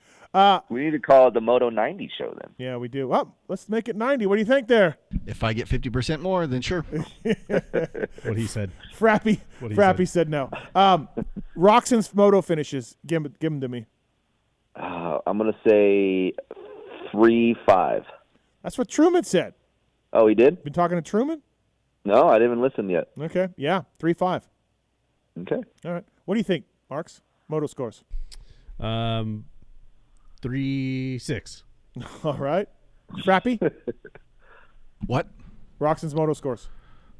We need to call it the Moto 90 show then. Yeah, we do. Well, let's make it 90. What do you think there? If I get 50% more, then sure. What he said. Frappy said no. Roxon's Moto finishes. Give them to me. I'm going to say 3-5. That's what Truman said. Oh, he did? Been talking to Truman? No, I didn't listen yet. Okay. Yeah, 3-5. Okay. All right. What do you think, Marks? Moto scores. 3-6. All right. Frappy? What? Roxon's Moto scores.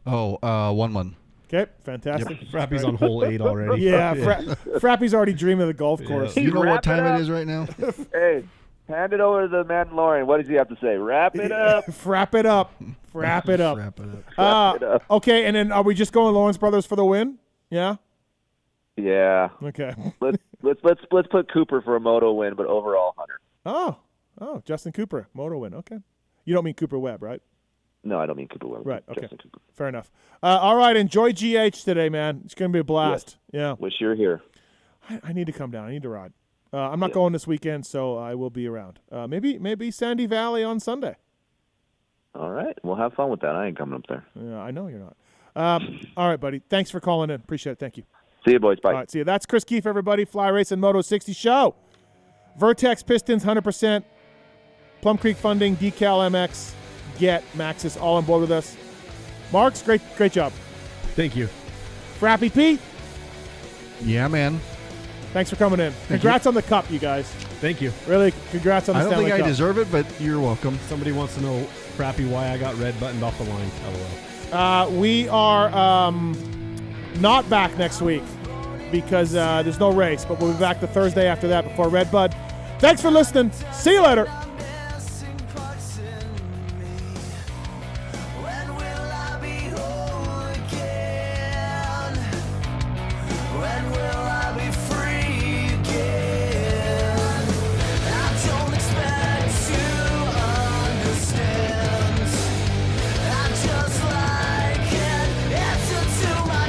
1-1. Okay, fantastic. Yep. Frappy's on hole 8 already. Yeah, Frappy's already dreaming of the golf course. You know what time it is right now? Hey, hand it over to the Mandalorian. What does he have to say? Wrap it up. Wrap it up. Wrap it up. Okay, and then are we just going Lawrence Brothers for the win? Yeah. Yeah. Okay. Let's put Cooper for a moto win, but overall Hunter. Oh, Justin Cooper, moto win. Okay. You don't mean Cooper Webb, right? No, I don't mean Cooper Webb. Right. Okay. Justin Cooper. Fair enough. All right. Enjoy GH today, man. It's going to be a blast. Yes. Yeah. Wish you were here. I need to come down. I need to ride. I'm not going this weekend, so I will be around. Maybe Sandy Valley on Sunday. All right. We'll have fun with that. I ain't coming up there. Yeah, I know you're not. All right, buddy. Thanks for calling in. Appreciate it. Thank you. See you, boys. Bye. All right. See you. That's Kris Keefe, everybody. Fly Racing Moto 60 show. Vertex Pistons, 100%. Plum Creek Funding, Decal MX, Get, Maxis, all on board with us. Marks, great job. Thank you. Frappy Pete. Yeah, man. Thanks for coming in. Congrats on the cup, you guys. Thank you. Really, congrats on the Stanley Cup. I don't think I deserve it, but you're welcome. Somebody wants to know, Frappy, why I got red buttoned off the line. LOL. We are not back next week because there's no race, but we'll be back the Thursday after that before Red Bud. Thanks for listening. See you later.